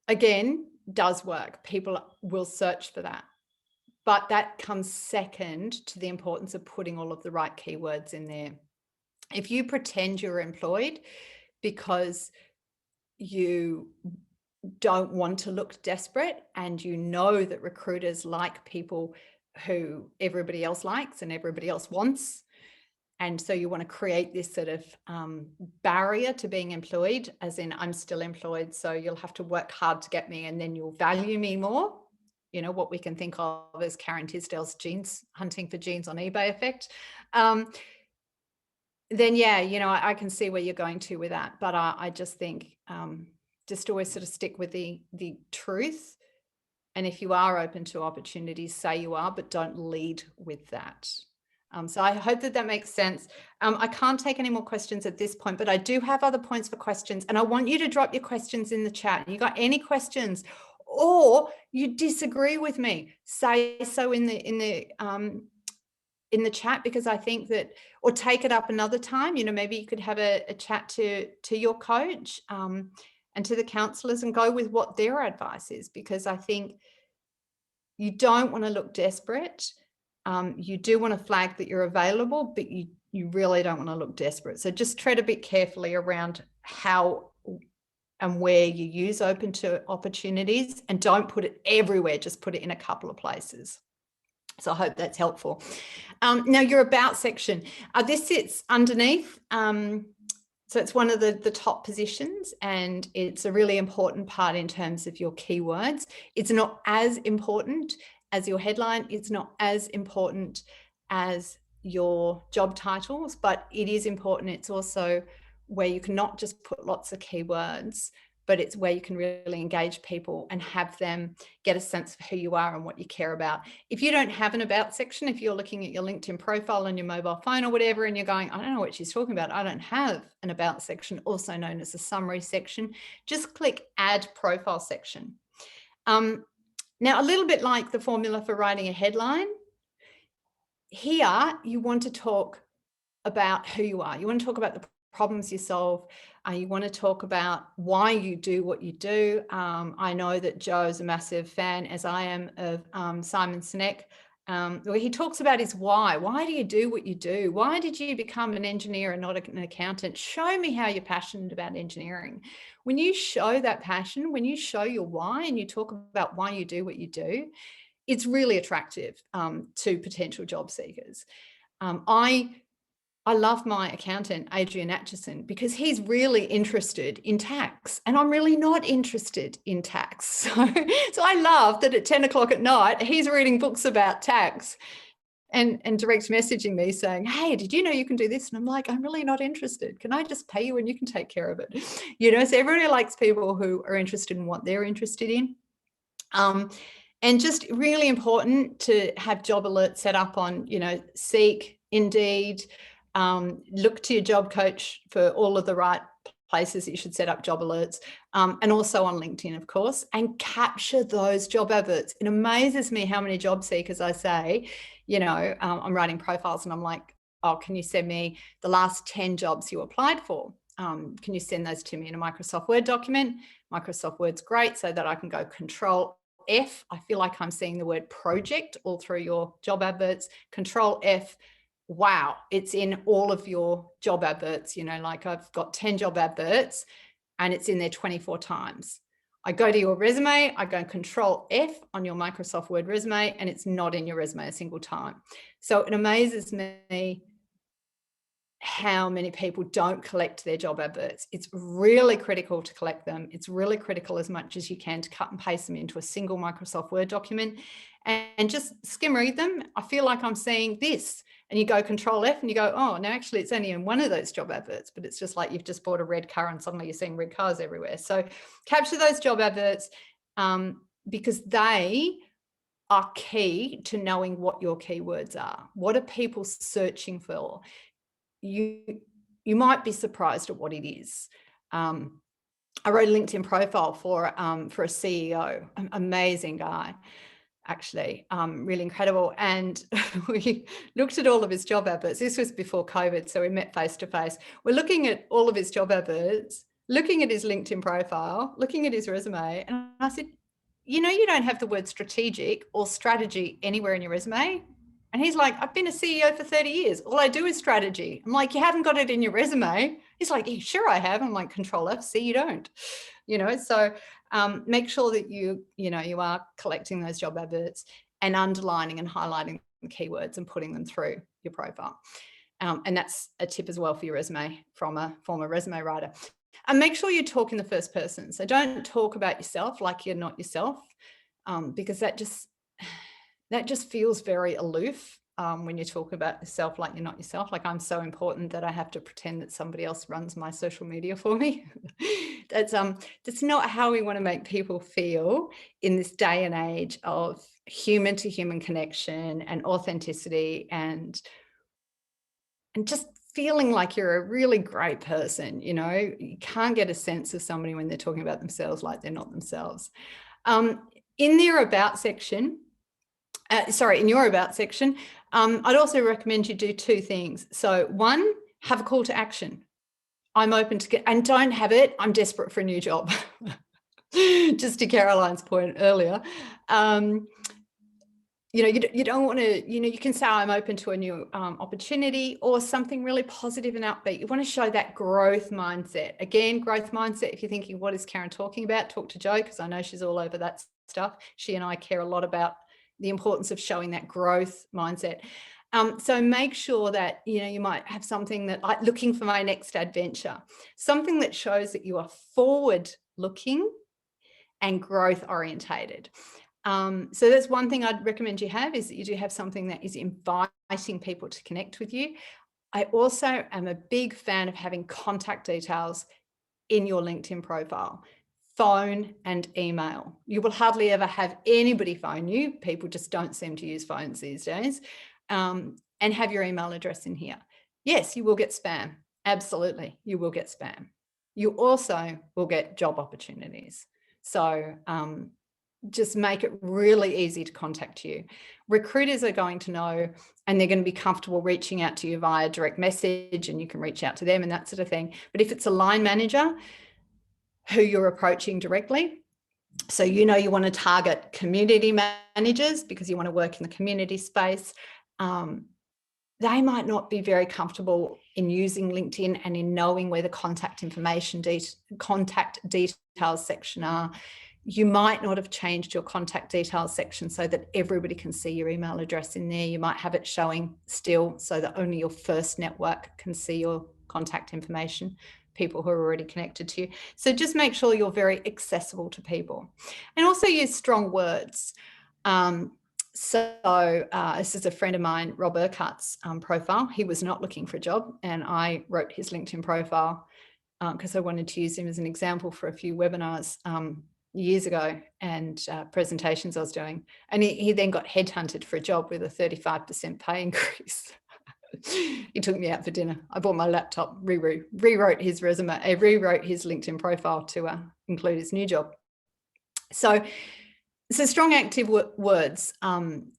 again, does work. People will search for that. But that comes second to the importance of putting all of the right keywords in there. If you pretend you're employed because you don't want to look desperate, and you know that recruiters like people who everybody else likes and everybody else wants, and so you want to create this sort of barrier to being employed, as in, I'm still employed, so you'll have to work hard to get me and then you'll value me more. you know, what we can think of as Karen Tisdale's jeans, hunting for jeans on eBay effect, then yeah, you know, I can see where you're going to with that. But I just think just always sort of stick with the truth. And if you are open to opportunities, say you are, but don't lead with that. So I hope that makes sense. I can't take any more questions at this point, but I do have other points for questions, and I want you to drop your questions in the chat. You got any questions, or you disagree with me, say so in the chat, because I think that, or take it up another time. You know, maybe you could have a chat to your coach and to the counselors, and go with what their advice is, because I think you don't want to look desperate. You do want to flag that you're available, but you really don't want to look desperate. So just tread a bit carefully around how and where you use open to opportunities, and don't put it everywhere, just put it in a couple of places. So I hope that's helpful. Now, your about section, this sits underneath. So it's one of the top positions, and it's a really important part in terms of your keywords. It's not as important as your headline. It's not as important as your job titles, but it is important. It's also where you can not just put lots of keywords, but it's where you can really engage people and have them get a sense of who you are and what you care about. If you don't have an about section, if you're looking at your LinkedIn profile on your mobile phone or whatever, and you're going, I don't know what she's talking about, I don't have an about section, also known as a summary section, just click add profile section. Now, a little bit like the formula for writing a headline, here you want to talk about who you are. You want to talk about the problems you solve. You want to talk about why you do what you do. I know that Joe's a massive fan, as I am, of Simon Sinek, where he talks about his why. Why do you do what you do? Why did you become an engineer and not an accountant? Show me how you're passionate about engineering. When you show that passion, when you show your why and you talk about why you do what you do, it's really attractive to potential job seekers. I love my accountant, Adrian Atchison, because he's really interested in tax, and I'm really not interested in tax. So I love that at 10 o'clock at night, he's reading books about tax and direct messaging me saying, hey, did you know you can do this? And I'm like, I'm really not interested. Can I just pay you and you can take care of it? You know, so everybody likes people who are interested in what they're interested in. And just really important to have job alerts set up on, you know, Seek, Indeed. Look to your job coach for all of the right places that you should set up job alerts, and also on LinkedIn, of course, and capture those job adverts. It amazes me how many job seekers I say, you know, I'm writing profiles and I'm like, oh, can you send me the last 10 jobs you applied for? Can you send those to me in a Microsoft Word document? Microsoft Word's great, so that I can go Control F. I feel like I'm seeing the word project all through your job adverts. Control F. Wow, it's in all of your job adverts. You know, like I've got 10 job adverts and it's in there 24 times. I go to your resume, I go Control F on your Microsoft Word resume, and it's not in your resume a single time. So it amazes me how many people don't collect their job adverts. It's really critical to collect them. It's really critical, as much as you can, to cut and paste them into a single Microsoft Word document and just skim read them. I feel like I'm seeing this, and you go Control F and you go, oh, no, actually it's only in one of those job adverts, but it's just like you've just bought a red car and suddenly you're seeing red cars everywhere. So capture those job adverts because they are key to knowing what your keywords are. What are people searching for? You might be surprised at what it is. I wrote a LinkedIn profile for a CEO, an amazing guy, actually, really incredible. And we looked at all of his job adverts. This was before COVID, so we met face to face. We're looking at all of his job adverts, looking at his LinkedIn profile, looking at his resume. And I said, you know, you don't have the word strategic or strategy anywhere in your resume. And he's like, I've been a CEO for 30 years. All I do is strategy. I'm like, you haven't got it in your resume. He's like, yeah, sure I have. I'm like, Control F, see, you don't, you know. So make sure that you are collecting those job adverts and underlining and highlighting the keywords and putting them through your profile. And that's a tip as well for your resume from a former resume writer. And make sure you talk in the first person. So don't talk about yourself like you're not yourself. because that just feels very aloof. When you talk about yourself like you're not yourself, like I'm so important that I have to pretend that somebody else runs my social media for me. That's not how we want to make people feel in this day and age of human to human connection and authenticity and just feeling like you're a really great person. You can't get a sense of somebody when they're talking about themselves like they're not themselves. In their about section, in your about section, I'd also recommend you do two things. So one, have a call to action. I'm open to get, and don't have it, I'm desperate for a new job. Just to Caroline's point earlier. You don't want to, you can say I'm open to a new opportunity or something really positive and upbeat. You want to show that growth mindset. Again, growth mindset, if you're thinking, what is Karen talking about? Talk to Jo, because I know she's all over that stuff. She and I care a lot about the importance of showing that growth mindset. So make sure that, you might have something that, like, looking for my next adventure, something that shows that you are forward looking and growth orientated. So that's one thing I'd recommend you have, is that you do have something that is inviting people to connect with you. I also am a big fan of having contact details in your LinkedIn profile, phone and email. You will hardly ever have anybody phone you. People just don't seem to use phones these days. And have your email address in here. Yes, you will get spam. Absolutely, you will get spam. You also will get job opportunities. So just make it really easy to contact you. Recruiters are going to know, and they're going to be comfortable reaching out to you via direct message, and you can reach out to them and that sort of thing. But if it's a line manager who you're approaching directly, so you want to target community managers because you want to work in the community space, they might not be very comfortable in using LinkedIn and in knowing where the contact information, contact details section are. You might not have changed your contact details section so that everybody can see your email address in there. You might have it showing still so that only your first network can see your contact information, people who are already connected to you. So just make sure you're very accessible to people, and also use strong words. So this is a friend of mine, Rob Urquhart's profile. He was not looking for a job, and I wrote his LinkedIn profile because I wanted to use him as an example for a few webinars years ago and presentations I was doing. And he then got headhunted for a job with a 35% pay increase. He took me out for dinner. I bought my laptop, rewrote his resume, rewrote his LinkedIn profile to include his new job. So strong active words and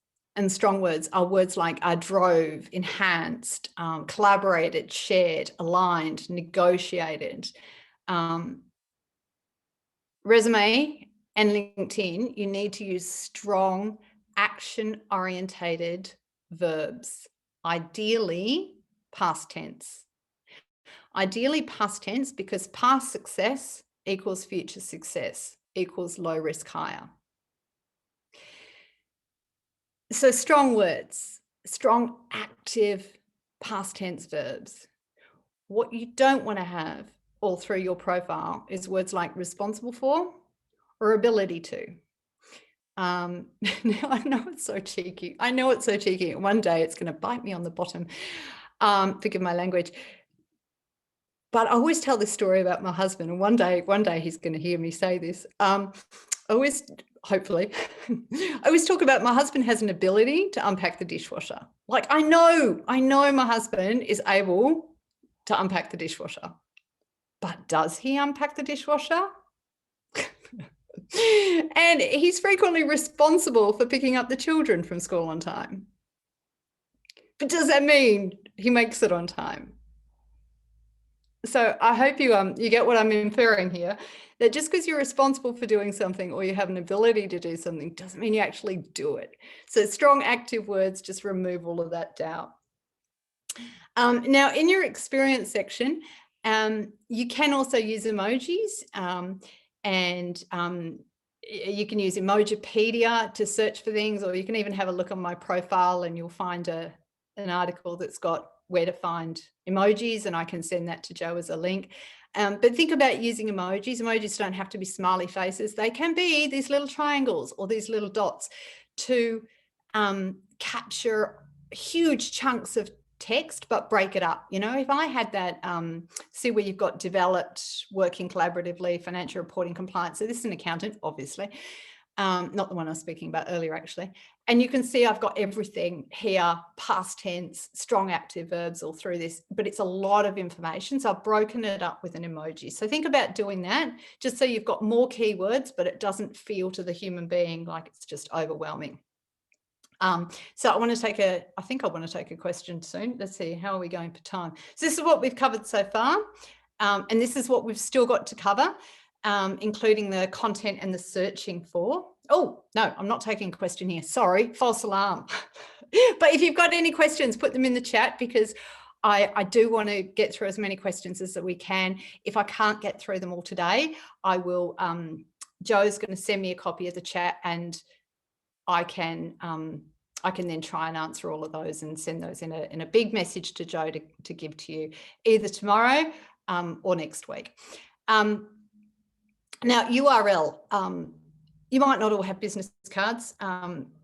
strong words are words like drove, enhanced, collaborated, shared, aligned, negotiated. Resume and LinkedIn, you need to use strong action-orientated verbs, ideally past tense. Ideally past tense, because past success equals future success equals low risk hire. So strong words, strong active past tense verbs. What you don't want to have all through your profile is words like responsible for or ability to. Now I know it's so cheeky. One day it's going to bite me on the bottom. Forgive my language. But I always tell this story about my husband, and one day he's going to hear me say this. Hopefully, I always talk about my husband has an ability to unpack the dishwasher. Like I know my husband is able to unpack the dishwasher, but does he unpack the dishwasher? And he's frequently responsible for picking up the children from school on time. But does that mean he makes it on time? So I hope you get what I'm inferring here, that just because you're responsible for doing something or you have an ability to do something doesn't mean you actually do it. So strong active words just remove all of that doubt. Now in your experience section, you can also use emojis, and you can use Emojipedia to search for things, or you can even have a look on my profile and you'll find an article that's got where to find emojis, and I can send that to Jo as a link. But think about using emojis. Emojis don't have to be smiley faces. They can be these little triangles or these little dots to capture huge chunks of text, but break it up. You know, if I had that, see where you've got developed, working collaboratively, financial reporting, compliance. So this is an accountant, obviously, not the one I was speaking about earlier, actually. And you can see I've got everything here, past tense, strong active verbs all through this, but it's a lot of information. So I've broken it up with an emoji. So think about doing that just so you've got more keywords, but it doesn't feel to the human being like it's just overwhelming. So I want to take I think I want to take a question soon. Let's see, how are we going for time? So this is what we've covered so far. And this is what we've still got to cover, including the content and the searching for. Oh, no, I'm not taking a question here. Sorry, false alarm. But if you've got any questions, put them in the chat, because I do want to get through as many questions as we can. If I can't get through them all today, I will, Joe's going to send me a copy of the chat, and I can then try and answer all of those and send those in a big message to Joe to give to you either tomorrow or next week. Now, URL, you might not all have business cards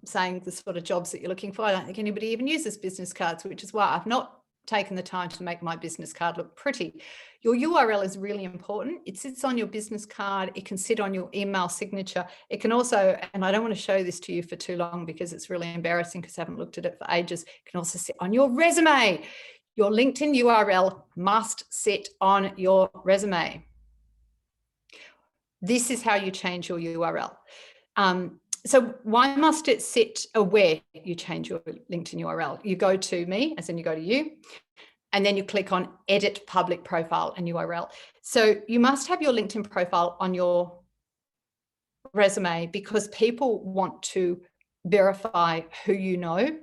saying the sort of jobs that you're looking for. I don't think anybody even uses business cards, which is why I've not taken the time to make my business card look pretty. Your URL is really important. It sits on your business card. It can sit on your email signature. It can also, and I don't want to show this to you for too long because it's really embarrassing because I haven't looked at it for ages. It can also sit on your resume. Your LinkedIn URL must sit on your resume. This is how you change your URL. So why must it sit where you change your LinkedIn URL? You go to me, as in you go to you, and then you click on edit public profile and URL. So you must have your LinkedIn profile on your resume because people want to verify who you know,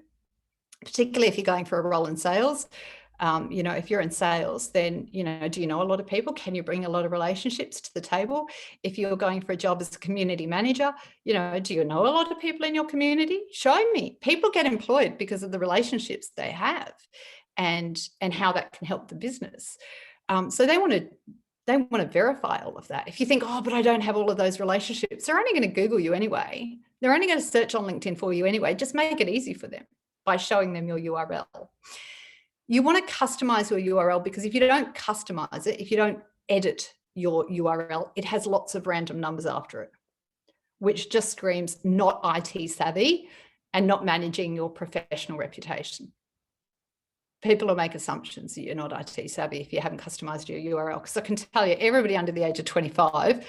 particularly if you're going for a role in sales. You know, if you're in sales, then, you know, do you know a lot of people? Can you bring a lot of relationships to the table? If you're going for a job as a community manager, you know, do you know a lot of people in your community? Show me. People get employed because of the relationships they have and how that can help the business. So they want to verify all of that. If you think, oh, but I don't have all of those relationships, they're only going to Google you anyway. They're only going to search on LinkedIn for you anyway. Just make it easy for them by showing them your URL. You want to customize your URL because if you don't customize it, if you don't edit your URL, it has lots of random numbers after it, which just screams not IT savvy and not managing your professional reputation. People will make assumptions that you're not IT savvy if you haven't customized your URL, because I can tell you everybody under the age of 25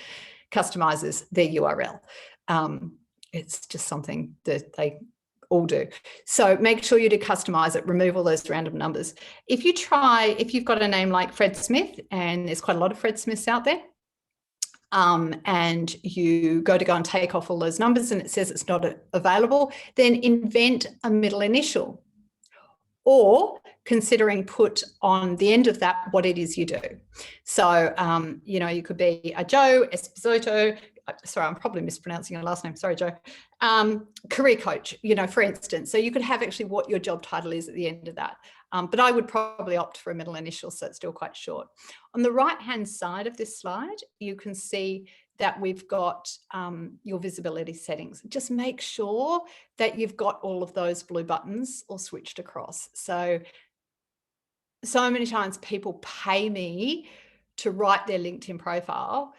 customizes their URL. It's just something that they all do. So make sure you do customize it, remove all those random numbers. If you've got a name like Fred Smith, and there's quite a lot of Fred Smiths out there, and you go and take off all those numbers and it says it's not available, then invent a middle initial, or considering put on the end of that what it is you do. So, you know, you could be a Joe Esposito. Sorry, I'm probably mispronouncing your last name. Sorry, Joe. Career coach, you know, for instance. So you could have actually what your job title is at the end of that. But I would probably opt for a middle initial, so it's still quite short. On the right-hand side of this slide, you can see that we've got your visibility settings. Just make sure that you've got all of those blue buttons all switched across. So many times people pay me to write their LinkedIn profile,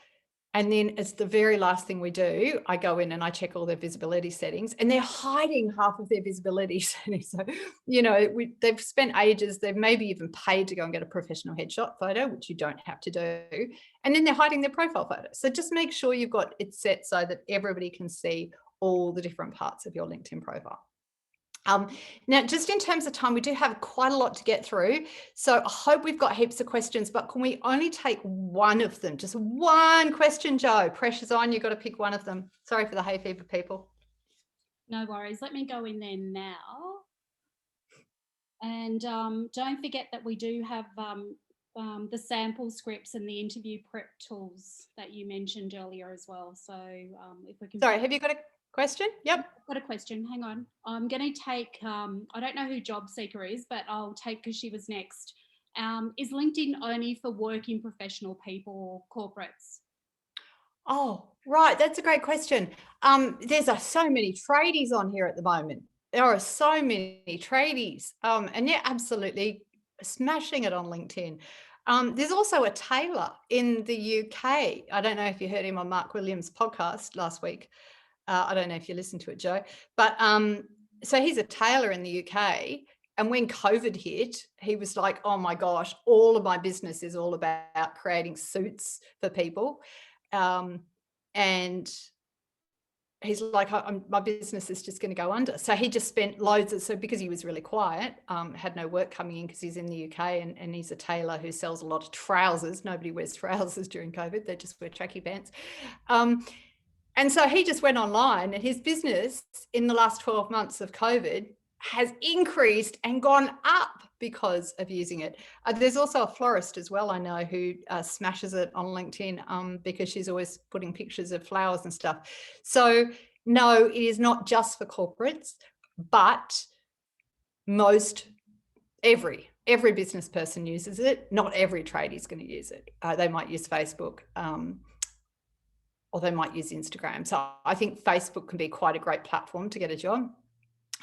and then it's the very last thing we do. I go in and I check all their visibility settings, and they're hiding half of their visibility settings. So, you know, they've spent ages, they've maybe even paid to go and get a professional headshot photo, which you don't have to do. And then they're hiding their profile photo. So just make sure you've got it set so that everybody can see all the different parts of your LinkedIn profile. Now, just in terms of time, we do have quite a lot to get through. So I hope we've got heaps of questions, but can we only take one of them? Just one question, Joe. Pressure's on. You've got to pick one of them. Sorry for the hay fever, people. No worries. Let me go in there now. And don't forget that we do have the sample scripts and the interview prep tools that you mentioned earlier as well. So if we can... Sorry, have you got a question? Yep. I've got a question. Hang on. I'm going to take, I don't know who Jobseeker is, but I'll take because she was next. Is LinkedIn only for working professional people or corporates? Oh, right. That's a great question. There's so many tradies on here at the moment. There are so many tradies. And yeah, absolutely smashing it on LinkedIn. There's also a tailor in the UK. I don't know if you heard him on Mark Williams' podcast last week. I don't know if you listened to it, Joe. But so he's a tailor in the UK. And when COVID hit, he was like, oh my gosh, all of my business is all about creating suits for people. And he's like, my business is just going to go under. So he just spent so because he was really quiet, had no work coming in because he's in the UK and he's a tailor who sells a lot of trousers. Nobody wears trousers during COVID. They just wear tracky pants. And so he just went online, and his business in the last 12 months of COVID has increased and gone up because of using it. There's also a florist as well, I know, who smashes it on LinkedIn because she's always putting pictures of flowers and stuff. So no, it is not just for corporates, but every business person uses it. Not every tradie is going to use it. They might use Facebook. Or they might use Instagram. So I think Facebook can be quite a great platform to get a job.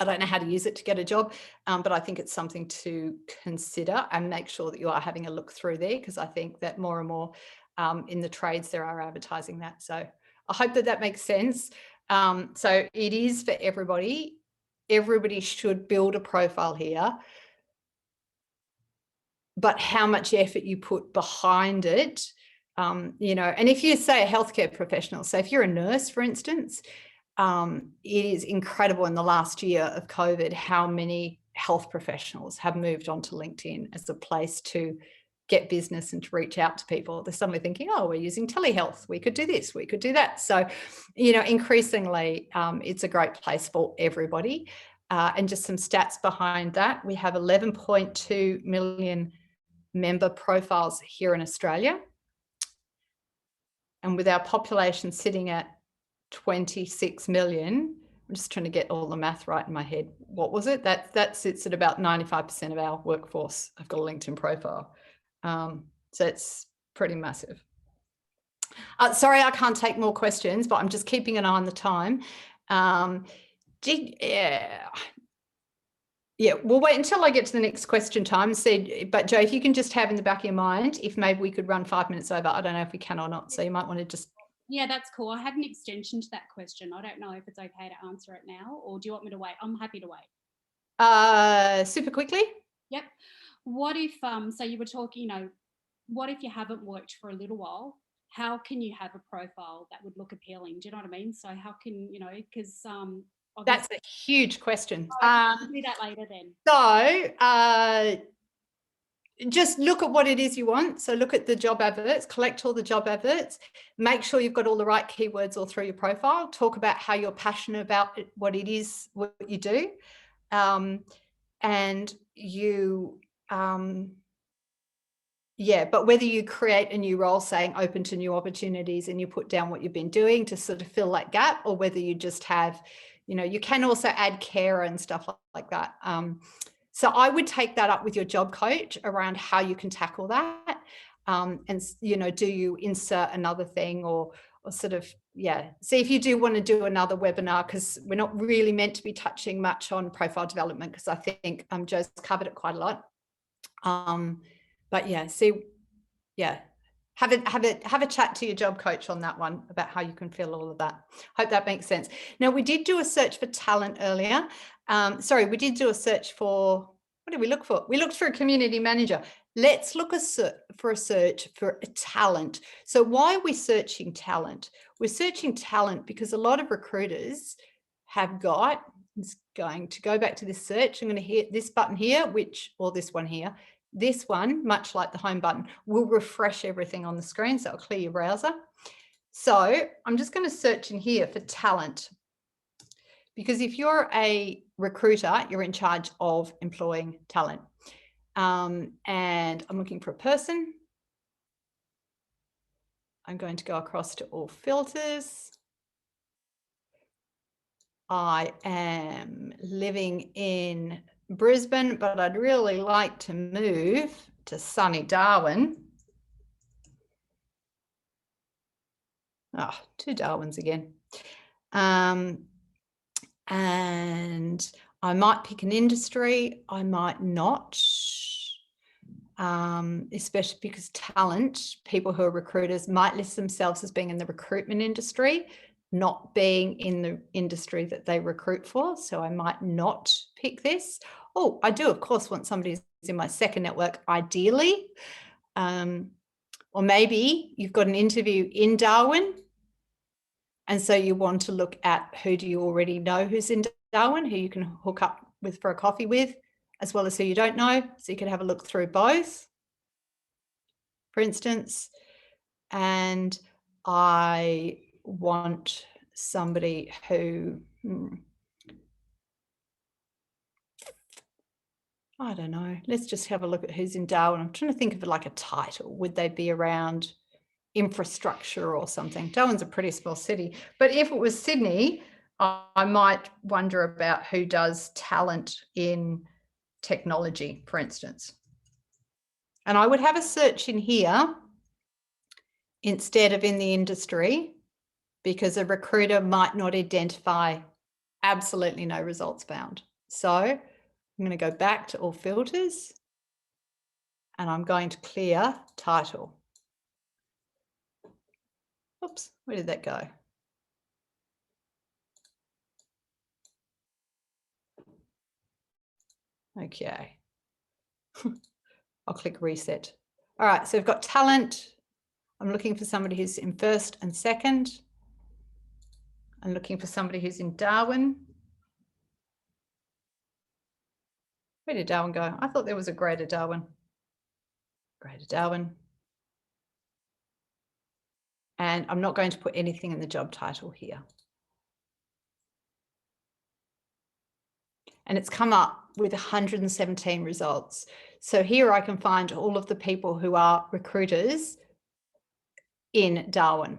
I don't know how to use it to get a job, but I think it's something to consider and make sure that you are having a look through there, because I think that more and more in the trades there are advertising that. So I hope that makes sense. So it is for everybody. Everybody should build a profile here. But how much effort you put behind it, and if you say a healthcare professional, so if you're a nurse, for instance, it is incredible in the last year of COVID how many health professionals have moved on to LinkedIn as a place to get business and to reach out to people. They're suddenly thinking, oh, we're using telehealth. We could do this, we could do that. So, increasingly, it's a great place for everybody. And just some stats behind that. We have 11.2 million member profiles here in Australia. And with our population sitting at 26 million, I'm just trying to get all the math right in my head. What was it? That sits at about 95% of our workforce have got a LinkedIn profile. So it's pretty massive. Sorry, I can't take more questions, but I'm just keeping an eye on the time. Yeah, we'll wait until I get to the next question time. But Joe, if you can just have in the back of your mind, if maybe we could run 5 minutes over. I don't know if we can or not. So you might want to just. Yeah, that's cool. I had an extension to that question. I don't know if it's okay to answer it now, or do you want me to wait? I'm happy to wait. Super quickly. Yep. What if, so you were talking, what if you haven't worked for a little while? How can you have a profile that would look appealing? Do you know what I mean? So how can, because that's a huge question. I'll do that later then. So just look at what it is you want. So look at the job adverts, collect all the job adverts, make sure you've got all the right keywords all through your profile, talk about how you're passionate about what it is, what you do. And you, but whether you create a new role saying open to new opportunities and you put down what you've been doing to sort of fill that gap, or whether you just have, you can also add care and stuff like that. So I would take that up with your job coach around how you can tackle that. And, do you insert another thing or sort of, see if you do want to do another webinar, because we're not really meant to be touching much on profile development, because I think Joe's covered it quite a lot. But have a chat to your job coach on that one about how you can fill all of that. Hope that makes sense. Now, we did do a search for talent earlier. We did do a search for, what did we look for? We looked for a community manager. Let's look for a search for a talent. So why are we searching talent? We're searching talent because a lot of recruiters have got, it's going to go back to this search. I'm going to hit this button here, or this one here. This one, much like the home button, will refresh everything on the screen. So it'll clear your browser. So I'm just going to search in here for talent, because if you're a recruiter, you're in charge of employing talent. And I'm looking for a person. I'm going to go across to all filters. I am living in Brisbane, but I'd really like to move to sunny Darwin. Oh, 2 Darwins again. And I might pick an industry, I might not, especially because talent, people who are recruiters might list themselves as being in the recruitment industry, not being in the industry that they recruit for. So I might not pick this. Oh, I do, of course, want somebody who's in my second network, ideally. Or maybe you've got an interview in Darwin, and so you want to look at who do you already know who's in Darwin, who you can hook up with for a coffee with, as well as who you don't know. So you can have a look through both, for instance. And I want somebody who, I don't know, let's just have a look at who's in Darwin. I'm trying to think of it like a title. Would they be around infrastructure or something? Darwin's a pretty small city, but if it was Sydney, I might wonder about who does talent in technology, for instance. And I would have a search in here instead of in the industry, because a recruiter might not identify absolutely no results found. So I'm going to go back to all filters and I'm going to clear title. Oops, where did that go? Okay. I'll click reset. All right, so we've got talent. I'm looking for somebody who's in first and second. I'm looking for somebody who's in Darwin. Where did Darwin go? I thought there was a Greater Darwin. Greater Darwin. And I'm not going to put anything in the job title here. And it's come up with 117 results. So here I can find all of the people who are recruiters in Darwin.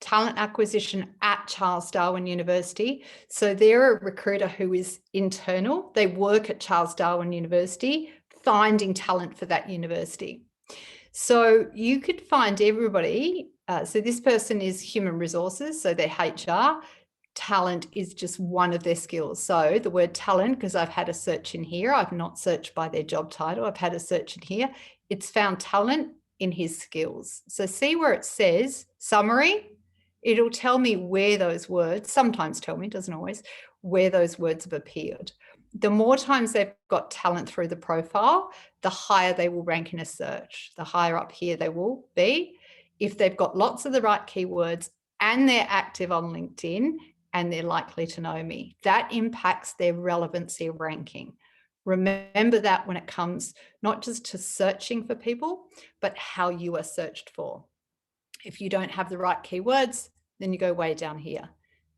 Talent acquisition at Charles Darwin University. So they're a recruiter who is internal. They work at Charles Darwin University, finding talent for that university. So you could find everybody. So this person is human resources, so they're HR. Talent is just one of their skills. So the word talent, because I've had a search in here, I've not searched by their job title, I've had a search in here. It's found talent in his skills. So see where it says summary, it'll tell me where those words, sometimes tell me, doesn't always, where those words have appeared. The more times they've got talent through the profile, the higher they will rank in a search, the higher up here they will be. If they've got lots of the right keywords and they're active on LinkedIn and they're likely to know me, that impacts their relevancy ranking. Remember that when it comes not just to searching for people, but how you are searched for. If you don't have the right keywords, then you go way down here.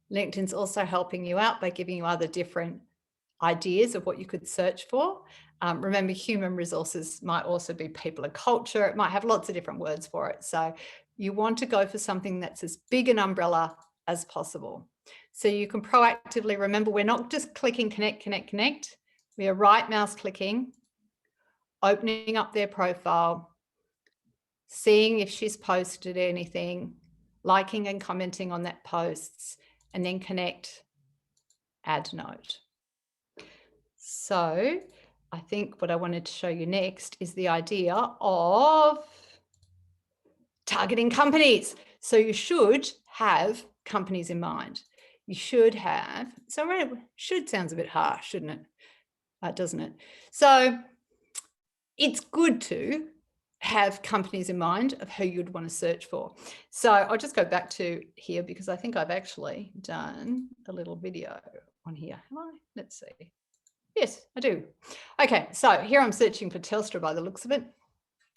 LinkedIn's also helping you out by giving you other different ideas of what you could search for. Remember, human resources might also be people and culture. It might have lots of different words for it. So you want to go for something that's as big an umbrella as possible. So you can proactively remember, we're not just clicking connect, connect, connect. We are right mouse clicking, opening up their profile, seeing if she's posted anything, liking and commenting on that posts, and then connect, add note. So I think what I wanted to show you next is the idea of targeting companies. So you should have companies in mind. You should have, so should sounds a bit harsh, shouldn't it? Doesn't it? So it's good to have companies in mind of who you'd want to search for. So I'll just go back to here because I think I've actually done a little video on here. Have I? Let's see. Yes, I do. Okay, so here I'm searching for Telstra by the looks of it.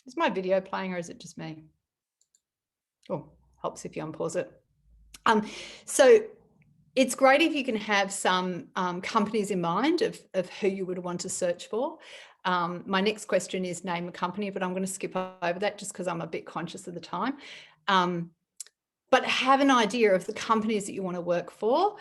Is my video playing or is it just me? Oh, helps if you unpause it. So it's great if you can have some companies in mind of who you would want to search for. My next question is name a company, but I'm going to skip over that just because I'm a bit conscious of the time. But have an idea of the companies that you want to work for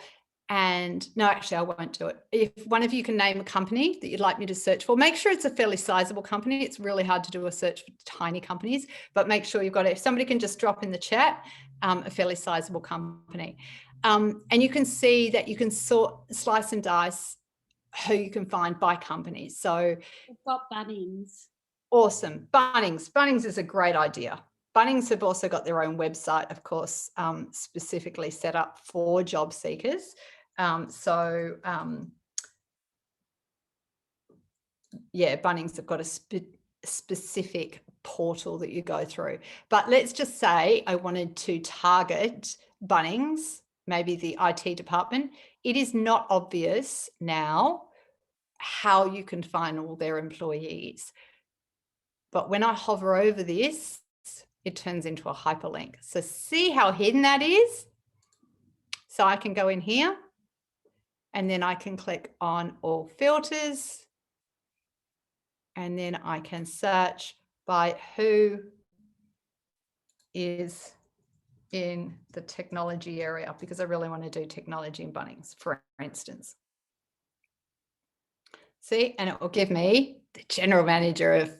And no, actually, I won't do it. If one of you can name a company that you'd like me to search for, make sure it's a fairly sizable company. It's really hard to do a search for tiny companies, but make sure you've got it. If somebody can just drop in the chat, a fairly sizable company. And you can see that you can slice and dice who you can find by companies. So We've got Bunnings. Awesome. Bunnings is a great idea. Bunnings have also got their own website, of course, specifically set up for job seekers. Yeah, Bunnings have got a specific portal that you go through. But let's just say I wanted to target Bunnings, maybe the IT department. It is not obvious now how you can find all their employees. But when I hover over this, it turns into a hyperlink. So see how hidden that is? So I can go in here and then I can click on all filters and then I can search by who is in the technology area, because I really want to do technology in Bunnings, for instance. See, and it will give me the general manager of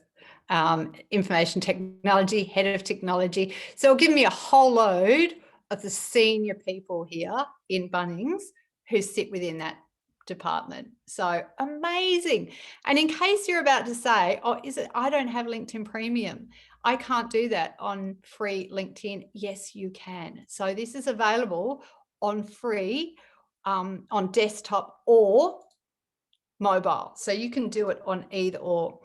information technology, head of technology. So it'll give me a whole load of the senior people here in Bunnings who sit within that department. So amazing. And in case you're about to say, oh, I don't have LinkedIn Premium. I can't do that on free LinkedIn. Yes, you can. So this is available on free, on desktop or mobile. So you can do it on either or.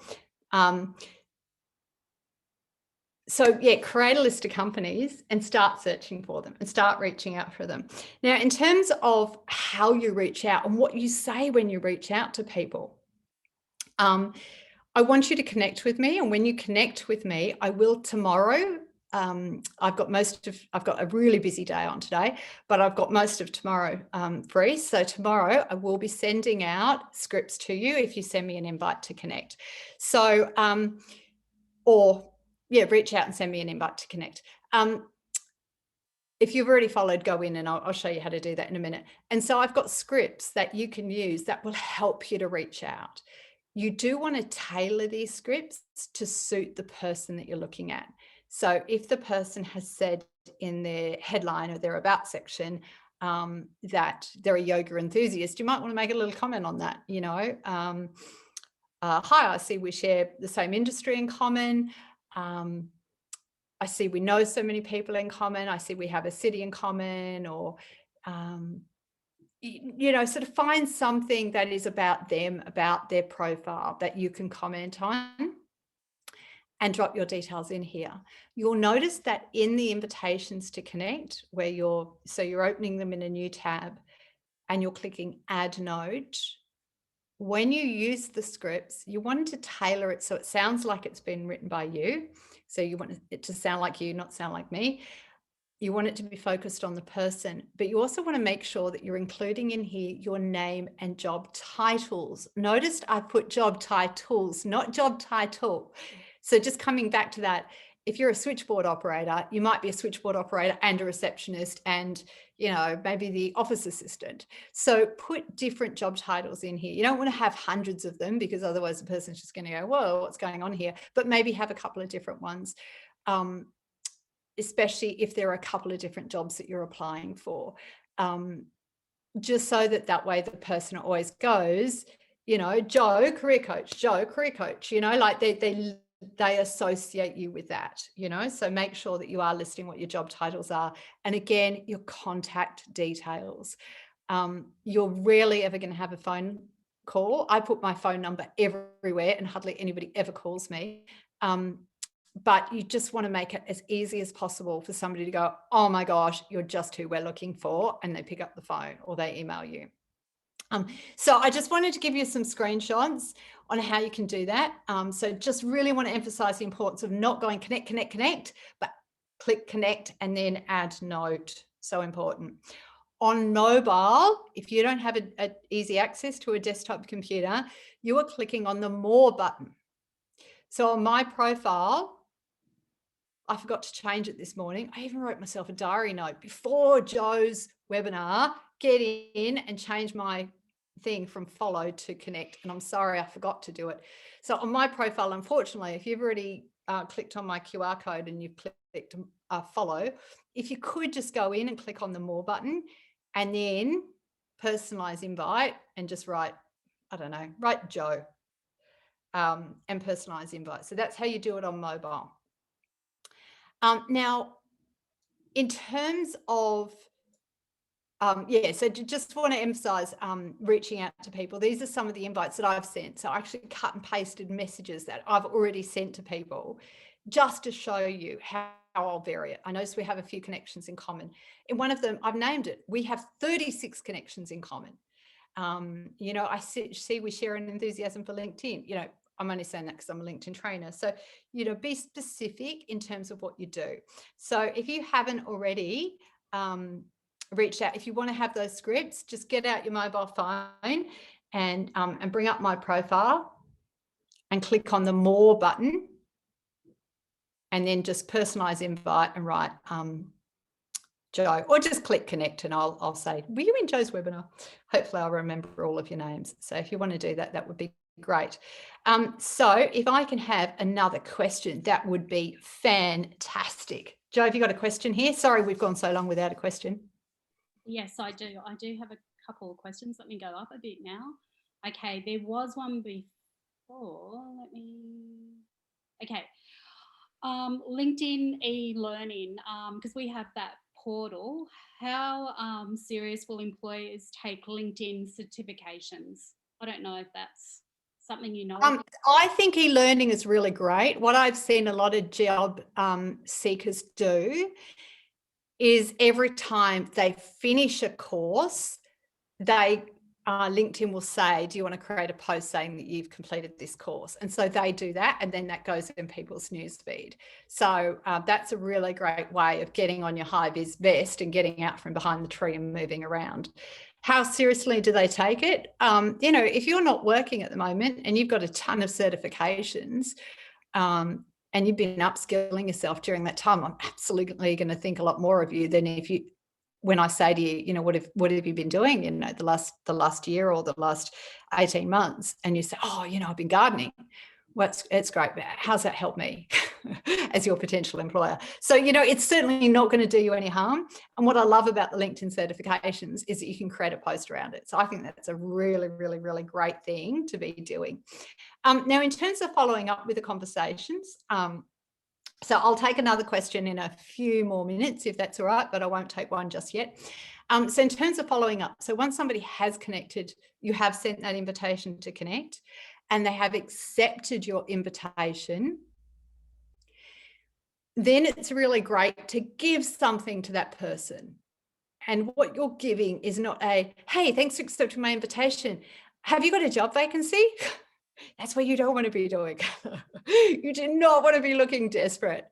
So yeah, create a list of companies and start searching for them and start reaching out for them. Now, in terms of how you reach out and what you say when you reach out to people, I want you to connect with me. And when you connect with me, I will tomorrow. I've got a really busy day on today, but I've got most of tomorrow free. So tomorrow I will be sending out scripts to you if you send me an invite to connect. So, reach out and send me an invite to connect. If you've already followed, go in and I'll show you how to do that in a minute. And so I've got scripts that you can use that will help you to reach out. You do want to tailor these scripts to suit the person that you're looking at. So if the person has said in their headline or their about section that they're a yoga enthusiast, you might want to make a little comment on that, hi, I see we share the same industry in common. I see we know so many people in common. I see we have a city in common, or, sort of find something that is about them, about their profile that you can comment on and drop your details in here. You'll notice that in the invitations to connect, where you're opening them in a new tab and you're clicking add note. When you use the scripts, you want to tailor it so it sounds like it's been written by you. So you want it to sound like you, not sound like me. You want it to be focused on the person, but you also want to make sure that you're including in here your name and job titles. Notice I put job titles, not job title. So just coming back to that, if you're a switchboard operator, you might be a switchboard operator and a receptionist and, maybe the office assistant. So put different job titles in here. You don't want to have hundreds of them because otherwise the person's just going to go, whoa, what's going on here? But maybe have a couple of different ones, especially if there are a couple of different jobs that you're applying for. Just so that way the person always goes, Joe, career coach, like they associate you with that, so make sure that you are listing what your job titles are. And again, your contact details. You're rarely ever going to have a phone call. I put my phone number everywhere and hardly anybody ever calls me. But you just want to make it as easy as possible for somebody to go, oh my gosh, you're just who we're looking for. And they pick up the phone or they email you. So I just wanted to give you some screenshots on how you can do that. So just really want to emphasize the importance of not going connect, but click connect and then add note. So important. On mobile, if you don't have a easy access to a desktop computer, you are clicking on the more button. So on my profile, I forgot to change it this morning. I even wrote myself a diary note before Joe's webinar, get in and change my thing from follow to connect. And I'm sorry, I forgot to do it. So on my profile, unfortunately, if you've already clicked on my QR code and you've clicked follow, if you could just go in and click on the more button and then personalize invite and just write, I don't know, write Joe and personalize invite. So that's how you do it on mobile. Now, in terms of, so just want to emphasize reaching out to people. These are some of the invites that I've sent. So I actually cut and pasted messages that I've already sent to people just to show you how I'll vary it. I notice we have a few connections in common. In one of them, I've named it. We have 36 connections in common. I see we share an enthusiasm for LinkedIn. I'm only saying that because I'm a LinkedIn trainer. So, be specific in terms of what you do. So if you haven't already reached out, if you want to have those scripts, just get out your mobile phone and bring up my profile and click on the more button and then just personalize invite and write Joe, or just click connect and I'll say, were you in Joe's webinar? Hopefully I'll remember all of your names. So if you want to do that, that would be great. So if I can have another question, that would be fantastic. Joe, have you got a question here? Sorry, we've gone so long without a question. Yes, I do. I do have a couple of questions. Let me go up a bit now. Okay, there was one before. Okay. LinkedIn e-learning, because we have that portal. How serious will employers take LinkedIn certifications? I don't know if that's something you know. I think e-learning is really great. What I've seen a lot of job seekers do is every time they finish a course, LinkedIn will say, do you want to create a post saying that you've completed this course? And so they do that, and then that goes in people's newsfeed. So that's a really great way of getting on your high-vis vest and getting out from behind the tree and moving around. How seriously do they take it? If you're not working at the moment and you've got a ton of certifications, and you've been upskilling yourself during that time, I'm absolutely going to think a lot more of you than when I say to you, what have you been doing in the last year or the last 18 months? And you say, oh, I've been gardening. Well, it's great, but how's that help me as your potential employer? So, it's certainly not going to do you any harm. And what I love about the LinkedIn certifications is that you can create a post around it. So I think that's a really, really, really great thing to be doing. Now, in terms of following up with the conversations, so I'll take another question in a few more minutes, if that's all right, but I won't take one just yet. So in terms of following up, so once somebody has connected, you have sent that invitation to connect, and they have accepted your invitation, then it's really great to give something to that person. And what you're giving is not hey, thanks for accepting my invitation. Have you got a job vacancy? That's what you don't want to be doing. You do not want to be looking desperate.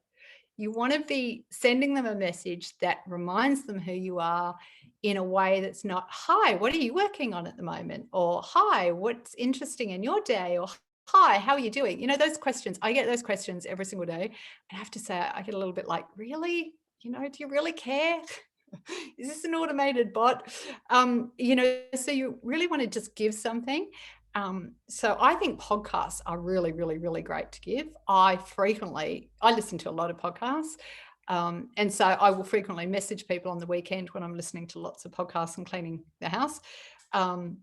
You want to be sending them a message that reminds them who you are in a way that's not, hi, what are you working on at the moment? Or hi, what's interesting in your day? Or hi, how are you doing? Those questions, I get those questions every single day. I have to say, I get a little bit like, really? Do you really care? Is this an automated bot? So you really want to just give something. So I think podcasts are really, really, really great to give. I listen to a lot of podcasts. And so I will frequently message people on the weekend when I'm listening to lots of podcasts and cleaning the house. And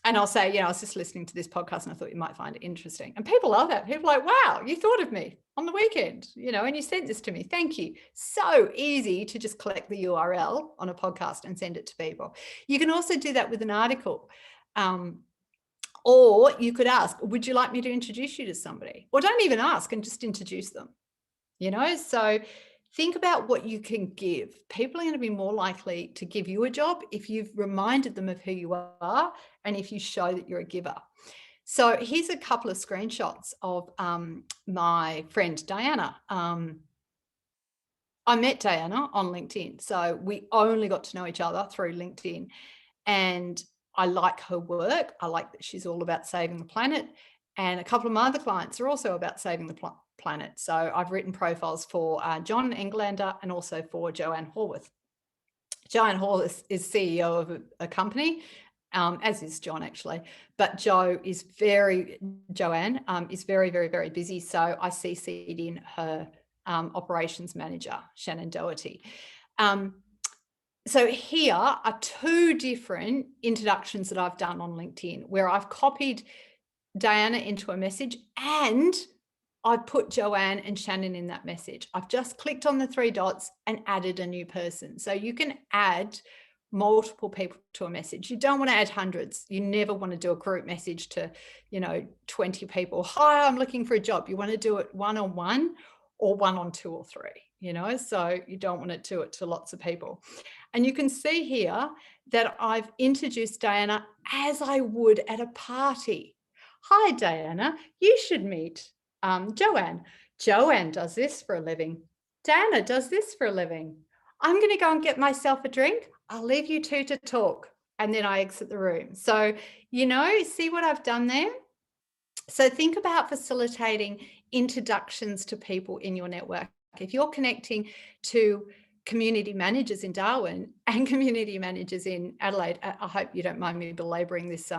I'll say, I was just listening to this podcast and I thought you might find it interesting. And people love that. People are like, wow, you thought of me on the weekend, and you sent this to me. Thank you. So easy to just collect the URL on a podcast and send it to people. You can also do that with an article. Or you could ask, would you like me to introduce you to somebody? Or don't even ask and just introduce them. So think about what you can give. People are going to be more likely to give you a job if you've reminded them of who you are and if you show that you're a giver. So here's a couple of screenshots of my friend Diana. I met Diana on LinkedIn. So we only got to know each other through LinkedIn. And I like her work. I like that she's all about saving the planet. And a couple of my other clients are also about saving the planet. So I've written profiles for John Englander and also for Joanne Horwath. Joanne Horwath is CEO of a company, as is John actually, but Joanne is very, very, very busy. So I CC'd in her operations manager, Shannon Doherty. So here are 2 different introductions that I've done on LinkedIn where I've copied Diana into a message and I've put Joanne and Shannon in that message. I've just clicked on the 3 dots and added a new person. So you can add multiple people to a message. You don't want to add hundreds. You never want to do a group message to, 20 people. Hi, I'm looking for a job. You want to do it one-on-one or 1 on 2 or 3, so you don't want to do it to lots of people. And you can see here that I've introduced Diana as I would at a party. Hi, Diana, you should meet Joanne. Joanne does this for a living. Diana does this for a living. I'm going to go and get myself a drink. I'll leave you 2 to talk. And then I exit the room. So, see what I've done there? So think about facilitating introductions to people in your network. If you're connecting to community managers in Darwin and community managers in Adelaide, I hope you don't mind me belaboring this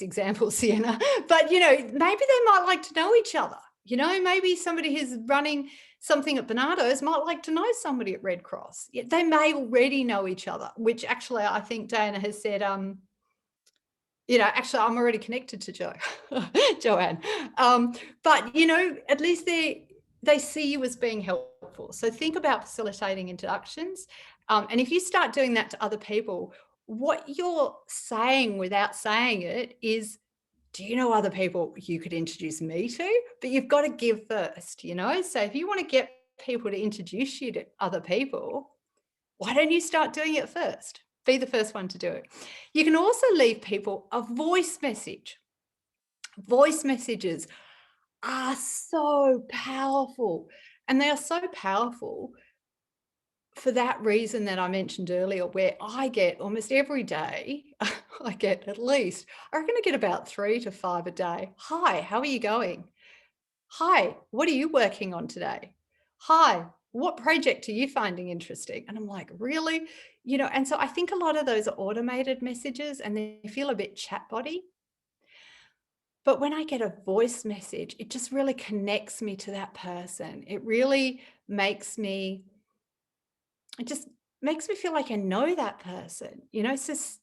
example, Sienna, but maybe they might like to know each other. Maybe somebody who's running something at Bernardo's might like to know somebody at Red Cross. They may already know each other, which actually I think Diana has said, actually I'm already connected to Joanne. But at least they see you as being helpful. So think about facilitating introductions. And if you start doing that to other people, what you're saying without saying it is, do you know other people you could introduce me to? But you've got to give first, So if you want to get people to introduce you to other people, why don't you start doing it first? Be the first one to do it. You can also leave people a voice message. Voice messages are so powerful, and they are so powerful for that reason that I mentioned earlier, where I get almost every day, I get about 3 to 5 a day. Hi, how are you going? Hi, what are you working on today? Hi, what project are you finding interesting? And I'm like, really? And so I think a lot of those are automated messages and they feel a bit chatbotty. But when I get a voice message, it just really connects me to that person. It really makes me feel like I know that person,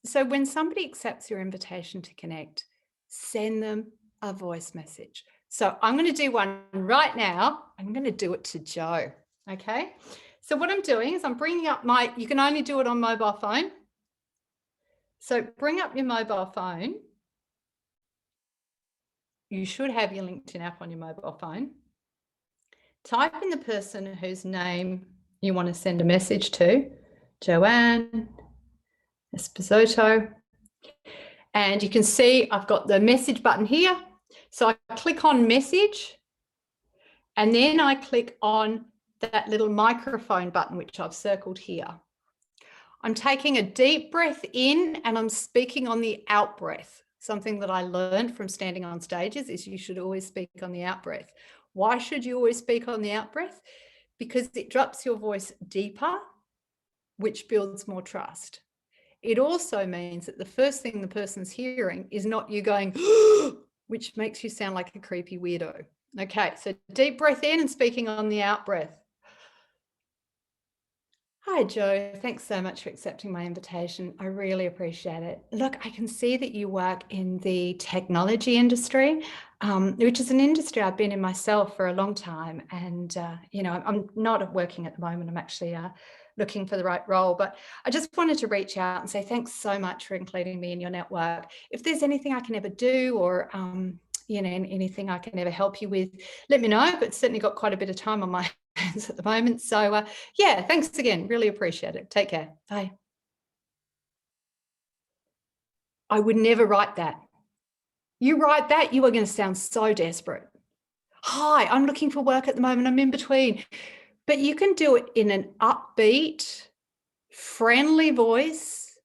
So when somebody accepts your invitation to connect, send them a voice message. So I'm going to do one right now. I'm going to do it to Joe. Okay. So what I'm doing is I'm bringing up you can only do it on mobile phone. So bring up your mobile phone. You should have your LinkedIn app on your mobile phone. Type in the person whose name you want to send a message to, Joanne Esposito. And you can see I've got the message button here. So I click on message and then I click on that little microphone button, which I've circled here. I'm taking a deep breath in and I'm speaking on the out breath. Something that I learned from standing on stages is you should always speak on the out breath. Why should you always speak on the out breath? Because it drops your voice deeper, which builds more trust. It also means that the first thing the person's hearing is not you going, which makes you sound like a creepy weirdo. Okay, so deep breath in and speaking on the out breath. Hi, Joe. Thanks so much for accepting my invitation. I really appreciate it. Look, I can see that you work in the technology industry, which is an industry I've been in myself for a long time. And, I'm not working at the moment. I'm actually looking for the right role. But I just wanted to reach out and say thanks so much for including me in your network. If there's anything I can ever do or, anything I can ever help you with, let me know. But certainly got quite a bit of time on my hands at the moment. So yeah, thanks again. Really appreciate it. Take care. Bye. I would never write that. You write that, you are going to sound so desperate. Hi, I'm looking for work at the moment. I'm in between. But you can do it in an upbeat, friendly voice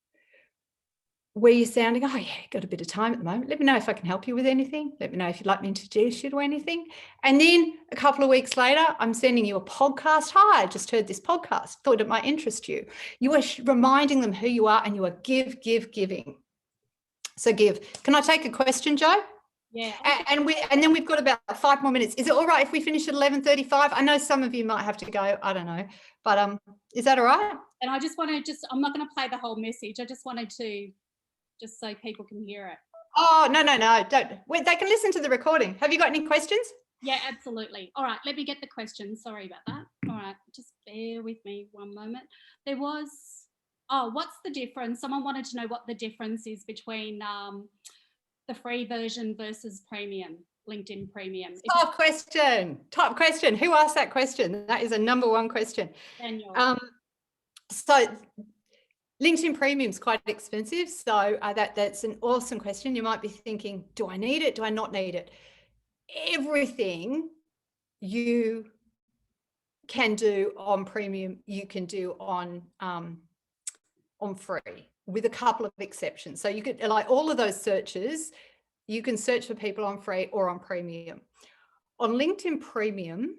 where you're sounding, oh yeah, got a bit of time at the moment. Let me know if I can help you with anything. Let me know if you'd like me to introduce you to anything. And then a couple of weeks later, I'm sending you a podcast. Hi, I just heard this podcast. Thought it might interest you. You are reminding them who you are, and you are giving. So give. Can I take a question, Jo? Yeah. And then we've got about 5 more minutes. Is it all right if we finish at 11:35? I know some of you might have to go. I don't know, but is that all right? And I just want to I'm not going to play the whole message. I just wanted to just so people can hear it. Oh, no, don't. Wait, they can listen to the recording. Have you got any questions? Yeah, absolutely. All right, let me get the questions. Sorry about that. All right, just bear with me one moment. There was, what's the difference? Someone wanted to know what the difference is between the free version versus premium, LinkedIn Premium. Top question. Who asked that question? That is a number one question. Daniel. So LinkedIn Premium is quite expensive. So that's an awesome question. You might be thinking, do I need it? Do I not need it? Everything you can do on Premium, you can do on free, with a couple of exceptions. So you could, like all of those searches, you can search for people on free or on Premium. On LinkedIn Premium,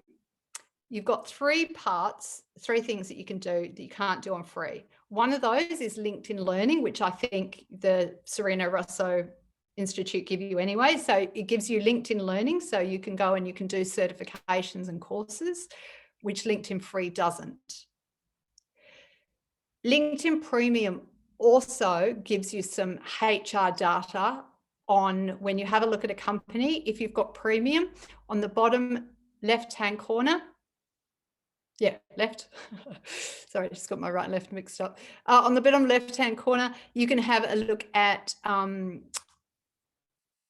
you've got three things that you can do that you can't do on free. One of those is LinkedIn Learning, which I think the Serena Rosso Institute give you anyway. So it gives you LinkedIn Learning, so you can go and you can do certifications and courses, which LinkedIn Free doesn't. LinkedIn Premium also gives you some HR data on when you have a look at a company. If you've got Premium, on the bottom left-hand corner, left. Sorry, I just got my right and left mixed up. On the bottom left-hand corner, you can have a look at,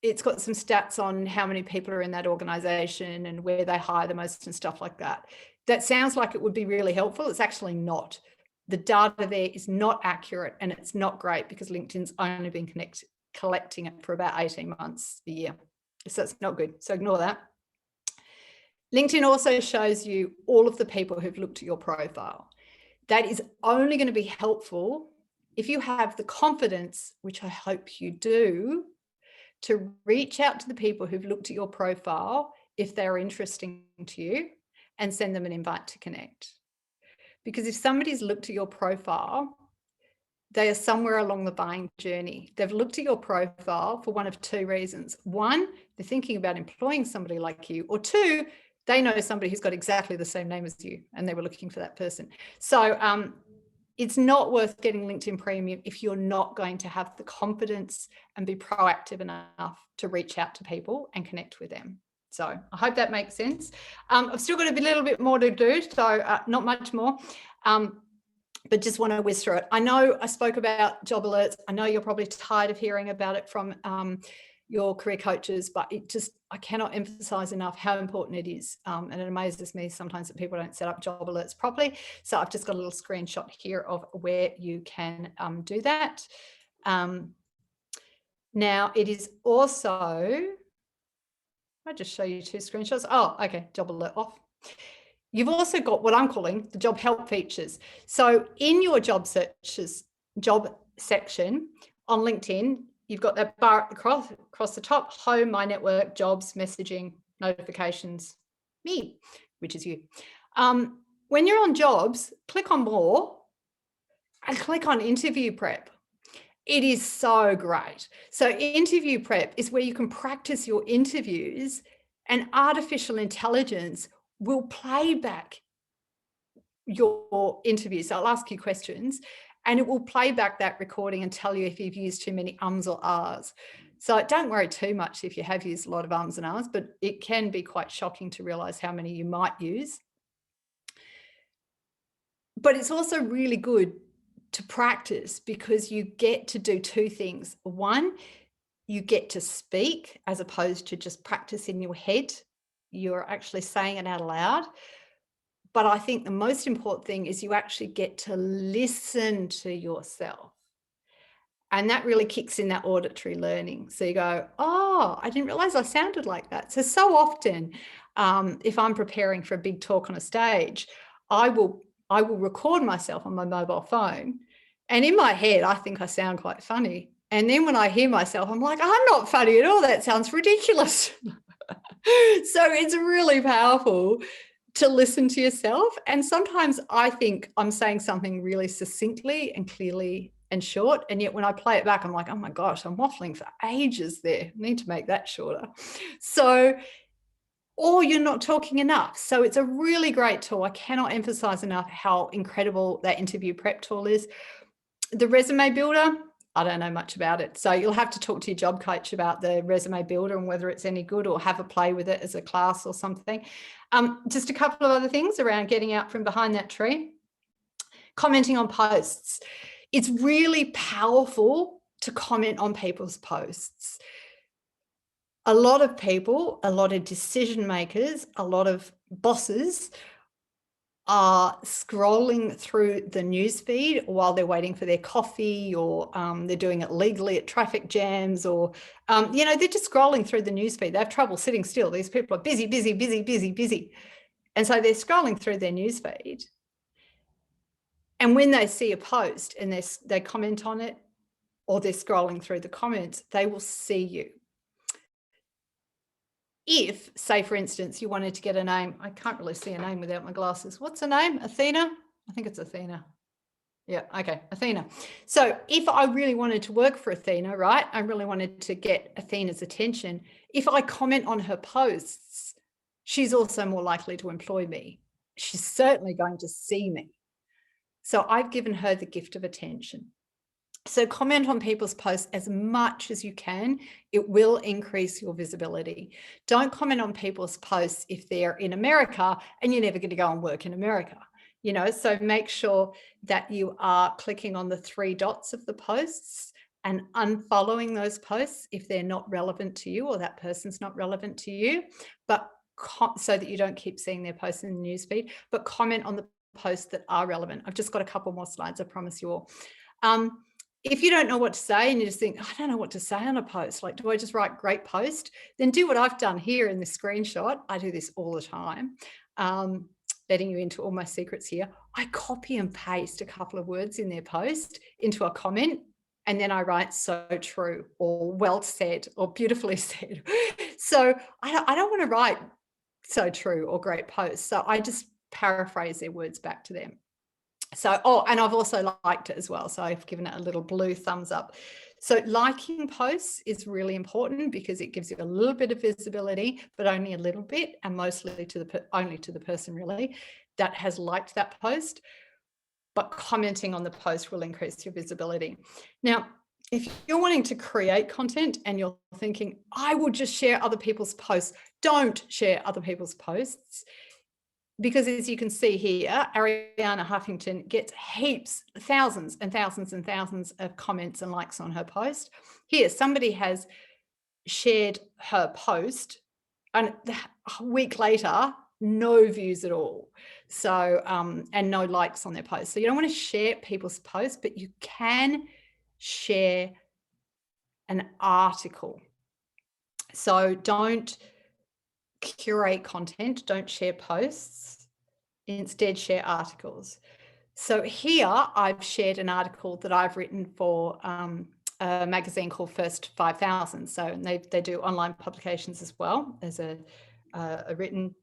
it's got some stats on how many people are in that organization and where they hire the most and stuff like that. That sounds like it would be really helpful. It's actually not. The data there is not accurate, and it's not great because LinkedIn's only been collecting it for about 18 months a year. So it's not good. So ignore that. LinkedIn also shows you all of the people who've looked at your profile. That is only going to be helpful if you have the confidence, which I hope you do, to reach out to the people who've looked at your profile if they're interesting to you and send them an invite to connect. Because if somebody's looked at your profile, they are somewhere along the buying journey. They've looked at your profile for one of two reasons. One, they're thinking about employing somebody like you, or two, they know somebody who's got exactly the same name as you and they were looking for that person. So it's not worth getting LinkedIn Premium if you're not going to have the confidence and be proactive enough to reach out to people and connect with them. So I hope that makes sense. I've still got a little bit more to do, so not much more, but just want to whiz through it. I know I spoke about job alerts. I know you're probably tired of hearing about it from your career coaches, but I cannot emphasize enough how important it is. And it amazes me sometimes that people don't set up job alerts properly. So I've just got a little screenshot here of where you can do that. Now it is also, I'll just show you two screenshots. Oh, okay, job alert off. You've also got what I'm calling the job help features. So in your job searches, job section on LinkedIn, you've got that bar across the top, home, my network, jobs, messaging, notifications, me, which is you. When you're on jobs, click on more and click on interview prep. It is so great. So interview prep is where you can practice your interviews, and artificial intelligence will play back your interview. So I'll ask you questions and it will play back that recording and tell you if you've used too many ums or ahs. So don't worry too much if you have used a lot of ums and ahs, but it can be quite shocking to realize how many you might use. But it's also really good to practice because you get to do two things. One, you get to speak as opposed to just practice in your head. You're actually saying it out loud. But I think the most important thing is you actually get to listen to yourself. And that really kicks in that auditory learning. So you go, oh, I didn't realize I sounded like that. So often, if I'm preparing for a big talk on a stage, I will record myself on my mobile phone. And in my head, I think I sound quite funny. And then when I hear myself, I'm like, I'm not funny at all. That sounds ridiculous. So it's really powerful to listen to yourself. And sometimes I think I'm saying something really succinctly and clearly and short. And yet when I play it back, I'm like, oh my gosh, I'm waffling for ages there. I need to make that shorter. So, or you're not talking enough. So it's a really great tool. I cannot emphasize enough how incredible that interview prep tool is. The resume builder, I don't know much about it. So you'll have to talk to your job coach about the resume builder and whether it's any good, or have a play with it as a class or something. Just a couple of other things around getting out from behind that tree. Commenting on posts. It's really powerful to comment on people's posts. A lot of people, a lot of decision makers, a lot of bosses are scrolling through the newsfeed while they're waiting for their coffee, or they're doing it legally at traffic jams, or, they're just scrolling through the newsfeed. They have trouble sitting still. These people are busy, busy, busy, busy, busy. And so they're scrolling through their newsfeed. And when they see a post and they comment on it, or they're scrolling through the comments, they will see you. If, say, for instance, you wanted to get a name, I can't really see a name without my glasses. What's her name? Athena? I think it's Athena. Yeah, okay, Athena. So if I really wanted to work for Athena, right, I really wanted to get Athena's attention, if I comment on her posts, she's also more likely to employ me. She's certainly going to see me. So I've given her the gift of attention. So comment on people's posts as much as you can. It will increase your visibility. Don't comment on people's posts if they're in America and you're never going to go and work in America. So make sure that you are clicking on the 3 dots of the posts and unfollowing those posts if they're not relevant to you, or that person's not relevant to you, but so that you don't keep seeing their posts in the newsfeed, but comment on the posts that are relevant. I've just got a couple more slides, I promise you all. If you don't know what to say and you just think, I don't know what to say on a post, like, do I just write great post? Then do what I've done here in this screenshot. I do this all the time, letting you into all my secrets here. I copy and paste a couple of words in their post into a comment, and then I write so true, or well said, or beautifully said. So I don't want to write so true or great posts. So I just paraphrase their words back to them. So, and I've also liked it as well. So I've given it a little blue thumbs up. So liking posts is really important because it gives you a little bit of visibility, but only a little bit, and mostly only to the person really that has liked that post. But commenting on the post will increase your visibility. Now, if you're wanting to create content and you're thinking, I will just share other people's posts, don't share other people's posts. Because as you can see here, Ariana Huffington gets heaps, thousands and thousands and thousands of comments and likes on her post. Here, somebody has shared her post, and a week later, no views at all. So, and no likes on their post. So you don't want to share people's posts, but you can share an article. So don't curate content, don't share posts, instead share articles. So here I've shared an article that I've written for a magazine called First 5,000. So they do online publications as well as a written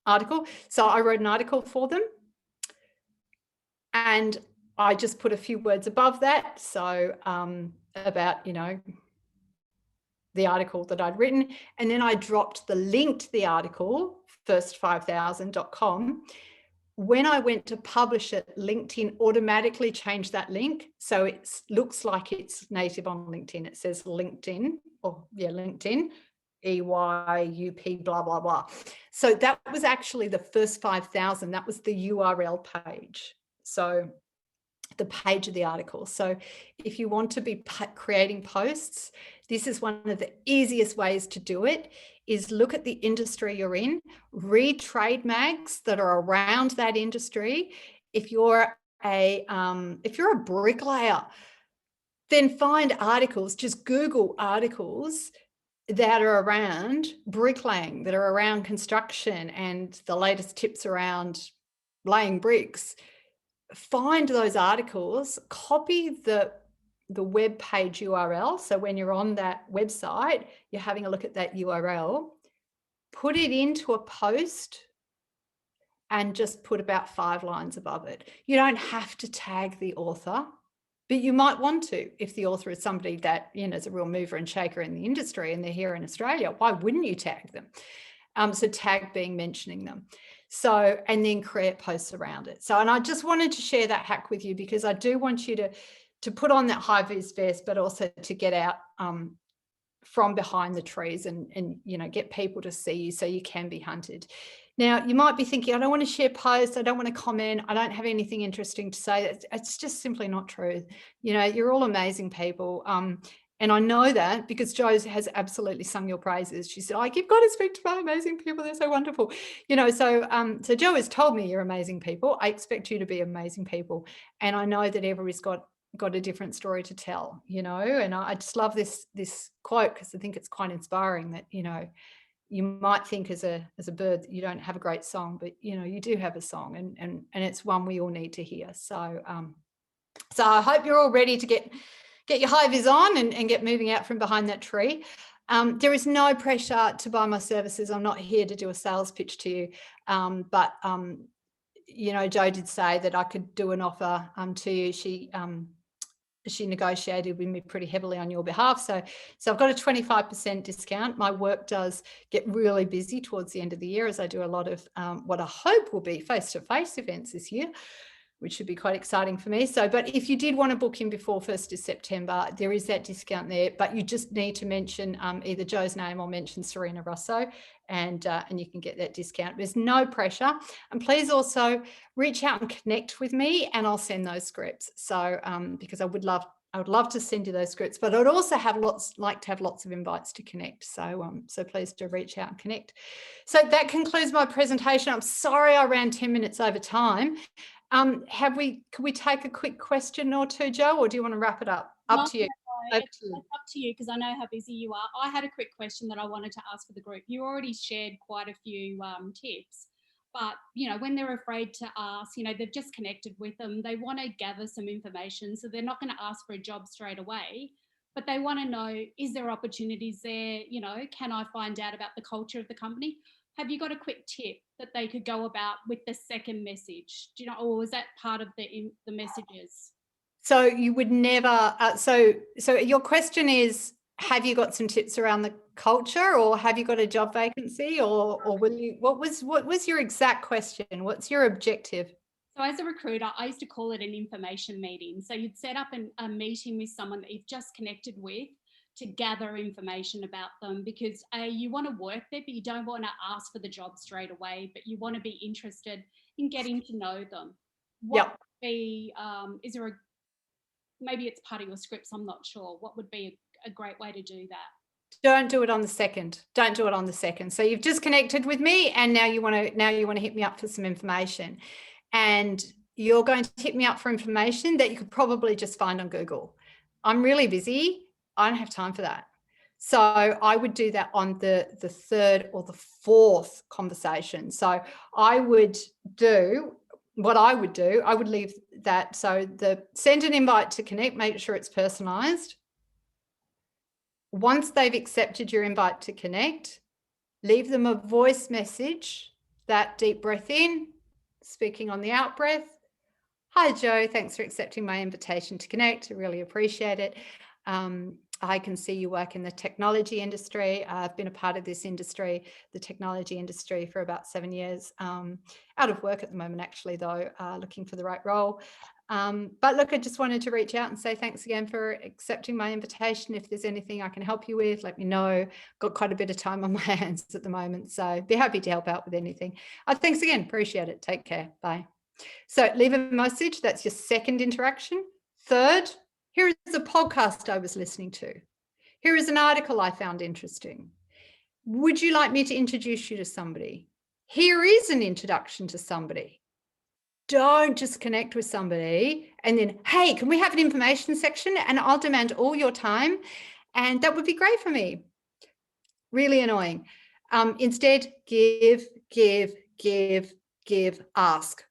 article. So I wrote an article for them, and I just put a few words above that. So about, the article that I'd written, and then I dropped the link to the article, first5000.com. When I went to publish it, LinkedIn automatically changed that link. So it looks like it's native on LinkedIn. It says LinkedIn, LinkedIn, EYUP, blah, blah, blah. So that was actually the first 5,000. That was the URL page. So the page of the article. So if you want to be creating posts, this is one of the easiest ways to do it, is look at the industry you're in, read trade mags that are around that industry. If you're a bricklayer, then find articles, just Google articles that are around bricklaying, that are around construction and the latest tips around laying bricks. Find those articles, copy the the web page URL. So when you're on that website, you're having a look at that URL, put it into a post and just put about 5 lines above it. You don't have to tag the author, but you might want to if the author is somebody that, you know, is a real mover and shaker in the industry and they're here in Australia. Why wouldn't you tag them? So tag being mentioning them. So, and then create posts around it. So, and I just wanted to share that hack with you because I do want you to put on that high vis vest, but also to get out from behind the trees and you know, get people to see you so you can be hunted. Now, you might be thinking, I don't want to share posts, I don't want to comment, I don't have anything interesting to say. It's just simply not true. You know, you're all amazing people. And I know that because Jo has absolutely sung your praises. She said, "Oh, you've got to speak to my amazing people. They're so wonderful." You know, so Jo has told me you're amazing people. I expect you to be amazing people. And I know that everybody's got a different story to tell, you know, and I just love this quote because I think it's quite inspiring that, you know, you might think as a bird that you don't have a great song, but you know, you do have a song and it's one we all need to hear. So so I hope you're all ready to get your high vis on and get moving out from behind that tree. There is no pressure to buy my services. I'm not here to do a sales pitch to you, but you know, Jo did say that I could do an offer to you. She negotiated with me pretty heavily on your behalf. So I've got a 25% discount. My work does get really busy towards the end of the year as I do a lot of what I hope will be face-to-face events this year, which should be quite exciting for me. So, but if you did want to book in before 1st of September, there is that discount there, but you just need to mention either Jo's name or mention Serena Russo and you can get that discount. There's no pressure. And please also reach out and connect with me and I'll send those scripts. So, because I would love to send you those scripts, but I'd also like to have lots of invites to connect. So, so please do reach out and connect. So that concludes my presentation. I'm sorry I ran 10 minutes over time. Could we take a quick question or two, Jo, or do you want to wrap it up? Up to you. It's up to you because I know how busy you are. I had a quick question that I wanted to ask for the group. You already shared quite a few tips, but you know, when they're afraid to ask, you know, they've just connected with them, they want to gather some information, so they're not going to ask for a job straight away, but they want to know, is there opportunities there? You know, can I find out about the culture of the company? Have you got a quick tip that they could go about with the second message? Do you know, or was that part of the messages? So you would never, so your question is, have you got some tips around the culture or have you got a job vacancy or will you, what was your exact question? What's your objective? So as a recruiter, I used to call it an information meeting. So you'd set up a meeting with someone that you've just connected with to gather information about them because you want to work there, but you don't want to ask for the job straight away, but you want to be interested in getting to know them. What would be, is there maybe it's part of your scripts, I'm not sure. What would be a great way to do that? Don't do it on the second. Don't do it on the second. So you've just connected with me and now you want to hit me up for some information. And you're going to hit me up for information that you could probably just find on Google. I'm really busy. I don't have time for that. So I would do that on the third or the fourth conversation. So I would do what I would do. I would leave that. So send an invite to connect, make sure it's personalized. Once they've accepted your invite to connect, leave them a voice message, that deep breath in, speaking on the out breath. Hi, Jo, thanks for accepting my invitation to connect. I really appreciate it. I can see you work in the technology industry. I've been a part of this industry, the technology industry, for about 7 years. Out of work at the moment, actually, though, looking for the right role. But look, I just wanted to reach out and say thanks again for accepting my invitation. If there's anything I can help you with, let me know. Got quite a bit of time on my hands at the moment, so be happy to help out with anything. Thanks again, appreciate it. Take care, bye. So leave a message, that's your second interaction. Third, here is a podcast I was listening to. Here is an article I found interesting. Would you like me to introduce you to somebody? Here is an introduction to somebody. Don't just connect with somebody and then, hey, can we have an information section and I'll demand all your time and that would be great for me. Really annoying. Instead, give, ask.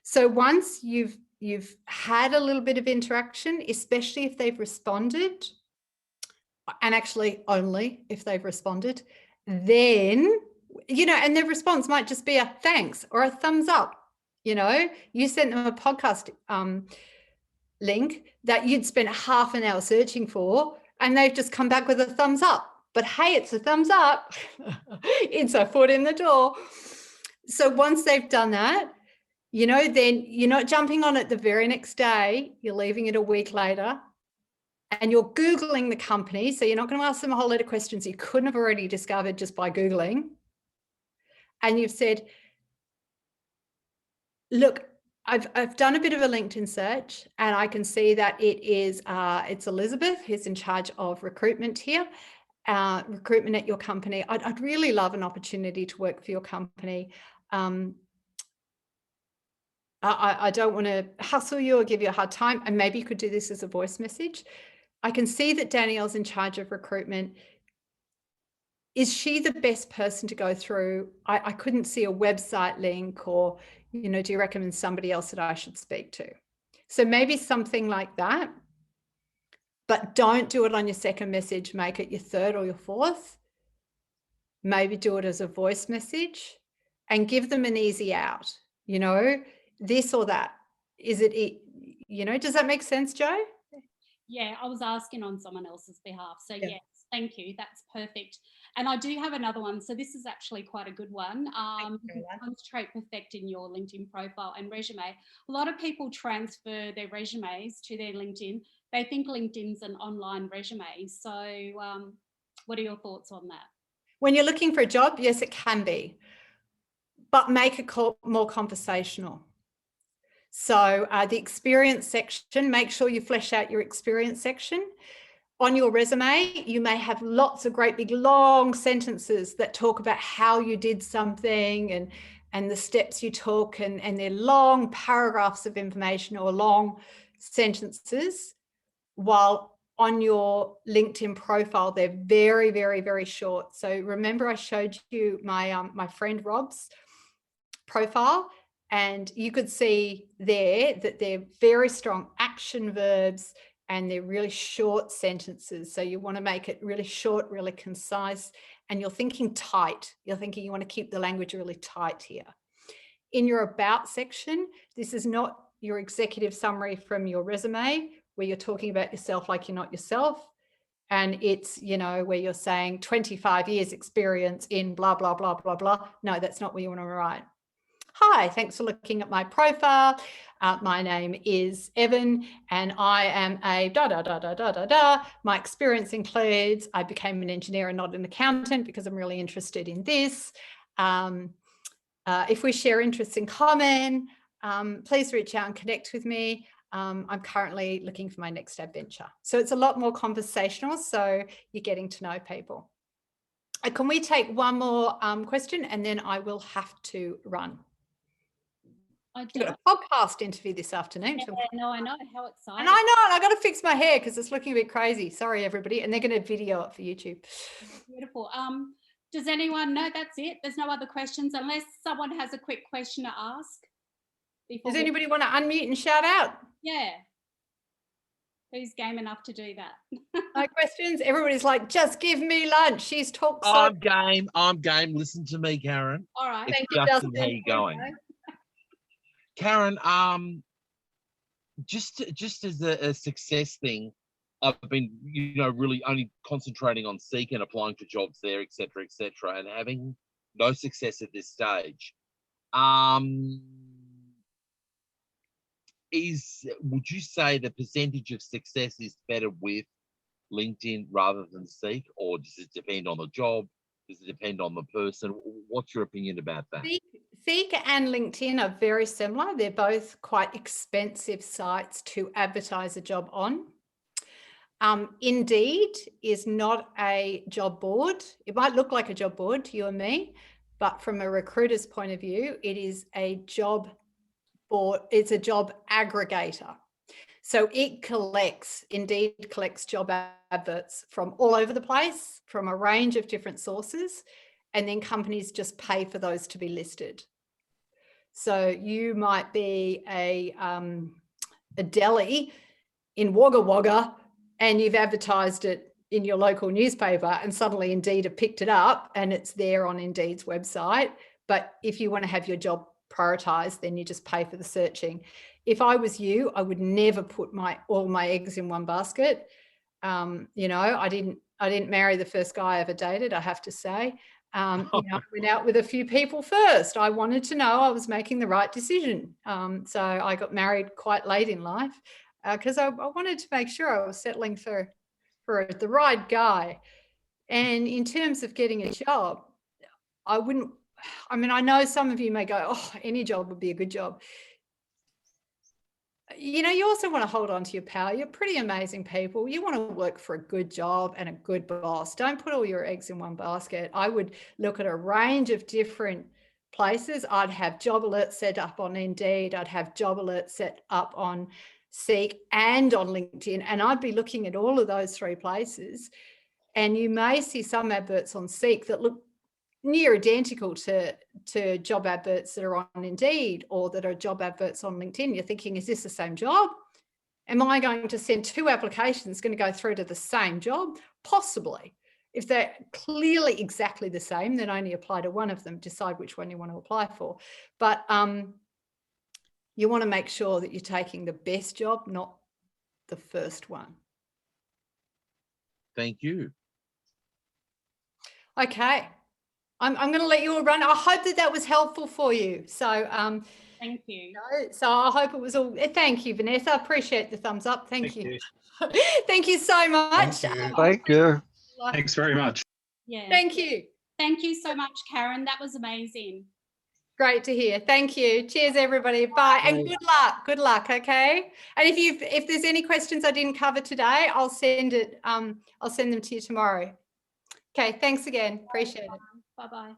So once you've you've had a little bit of interaction, especially if they've responded, and actually only if they've responded, then, you know, and their response might just be a thanks or a thumbs up. You know, you sent them a podcast link that you'd spent half an hour searching for, and they've just come back with a thumbs up. But hey, it's a thumbs up. It's a foot in the door. So once they've done that, you know, then you're not jumping on it the very next day, you're leaving it a week later, and you're Googling the company. So you're not going to ask them a whole lot of questions you couldn't have already discovered just by Googling. And you've said, look, I've done a bit of a LinkedIn search, and I can see that it's Elizabeth who's in charge of recruitment here, recruitment at your company. I'd really love an opportunity to work for your company. I don't want to hustle you or give you a hard time, and maybe you could do this as a voice message. I can see that Danielle's in charge of recruitment. Is she the best person to go through? I couldn't see a website link, or, you know, do you recommend somebody else that I should speak to? So maybe something like that, but don't do it on your second message. Make it your third or your fourth. Maybe do it as a voice message and give them an easy out, you know, this or that. Is it, you know, does that make sense, Jo? Yeah, I was asking on someone else's behalf. So Yeah. yes, thank you. That's perfect. And I do have another one. So this is actually quite a good one. Concentrate perfecting your LinkedIn profile and resume. A lot of people transfer their resumes to their LinkedIn. They think LinkedIn's an online resume. So what are your thoughts on that? When you're looking for a job, yes, it can be, but make it more conversational. So the experience section, make sure you flesh out your experience section. On your resume, you may have lots of great big long sentences that talk about how you did something and the steps you took, and they're long paragraphs of information or long sentences, while on your LinkedIn profile, they're very, very, very short. So remember I showed you my, my friend Rob's profile, and you could see there that they're very strong action verbs and they're really short sentences. So you want to make it really short, really concise, and you're thinking tight. You're thinking you want to keep the language really tight here. In your about section, this is not your executive summary from your resume where you're talking about yourself like you're not yourself. And it's, you know, where you're saying 25 years experience in blah, blah, blah, blah, blah. No, that's not what you want to write. Hi, thanks for looking at my profile. My name is Evan and I am a da, da, da, da, da, da, da. My experience includes I became an engineer and not an accountant because I'm really interested in this. If we share interests in common, please reach out and connect with me. I'm currently looking for my next adventure. So it's a lot more conversational, so you're getting to know people. Can we take one more question, and then I will have to run. I've got a podcast interview this afternoon. Yeah, no, I know. How exciting. And I know, and I got to fix my hair because it's looking a bit crazy. Sorry, everybody. And they're going to video it for YouTube. Beautiful. Does anyone know? That's it. There's no other questions unless someone has a quick question to ask. Does anybody want to unmute and shout out? Yeah. Who's game enough to do that? No questions? Everybody's like, just give me lunch. She's talked so. I'm game. I'm game. Listen to me, Karen. All right. Thank you, Justin. Justin. How you going? Karen, just as a success thing, I've been, you know, really only concentrating on Seek and applying for jobs there, et cetera, and having no success at this stage. Would you say the percentage of success is better with LinkedIn rather than Seek, or does it depend on the job? Does it depend on the person? What's your opinion about that? Seek and LinkedIn are very similar. They're both quite expensive sites to advertise a job on. Indeed is not a job board. It might look like a job board to you and me, but from a recruiter's point of view, it is a job board. It's a job aggregator. So it Indeed collects job adverts from all over the place, from a range of different sources, and then companies just pay for those to be listed. So you might be a a deli in Wagga Wagga and you've advertised it in your local newspaper, and suddenly Indeed have picked it up and it's there on Indeed's website. But if you want to have your job prioritized, then you just pay for the searching. If I was you, I would never put all my eggs in one basket. You know, I didn't marry the first guy I ever dated, I have to say. You know, I went out with a few people first. I wanted to know I was making the right decision. So I got married quite late in life because I wanted to make sure I was settling for the right guy. And in terms of getting a job, I mean, I know some of you may go, oh, any job would be a good job. You know, you also want to hold on to your power. You're pretty amazing people. You want to work for a good job and a good boss. Don't put all your eggs in one basket. I would look at a range of different places. I'd have job alerts set up on Indeed. I'd have job alerts set up on Seek and on LinkedIn. And I'd be looking at all of those three places. And you may see some adverts on Seek that look near identical to job adverts that are on Indeed or that are job adverts on LinkedIn. You're thinking, is this the same job? Am I going to send 2 applications going to go through to the same job? Possibly. If they're clearly exactly the same, then only apply to one of them, decide which one you want to apply for. But you want to make sure that you're taking the best job, not the first one. Thank you. Okay. I'm going to let you all run. I hope that was helpful for you. So, Thank you. so I hope it was all. Thank you, Vanessa. I appreciate the thumbs up. Thank you. Thank you so much. Thank you. Thanks very much. Yeah. Thank you. Thank you so much, Karen. That was amazing. Great to hear. Thank you. Cheers, everybody. Bye. And good luck. Good luck. Okay. And if there's any questions I didn't cover today, I'll send them to you tomorrow. Okay. Thanks again. Appreciate it. Bye-bye.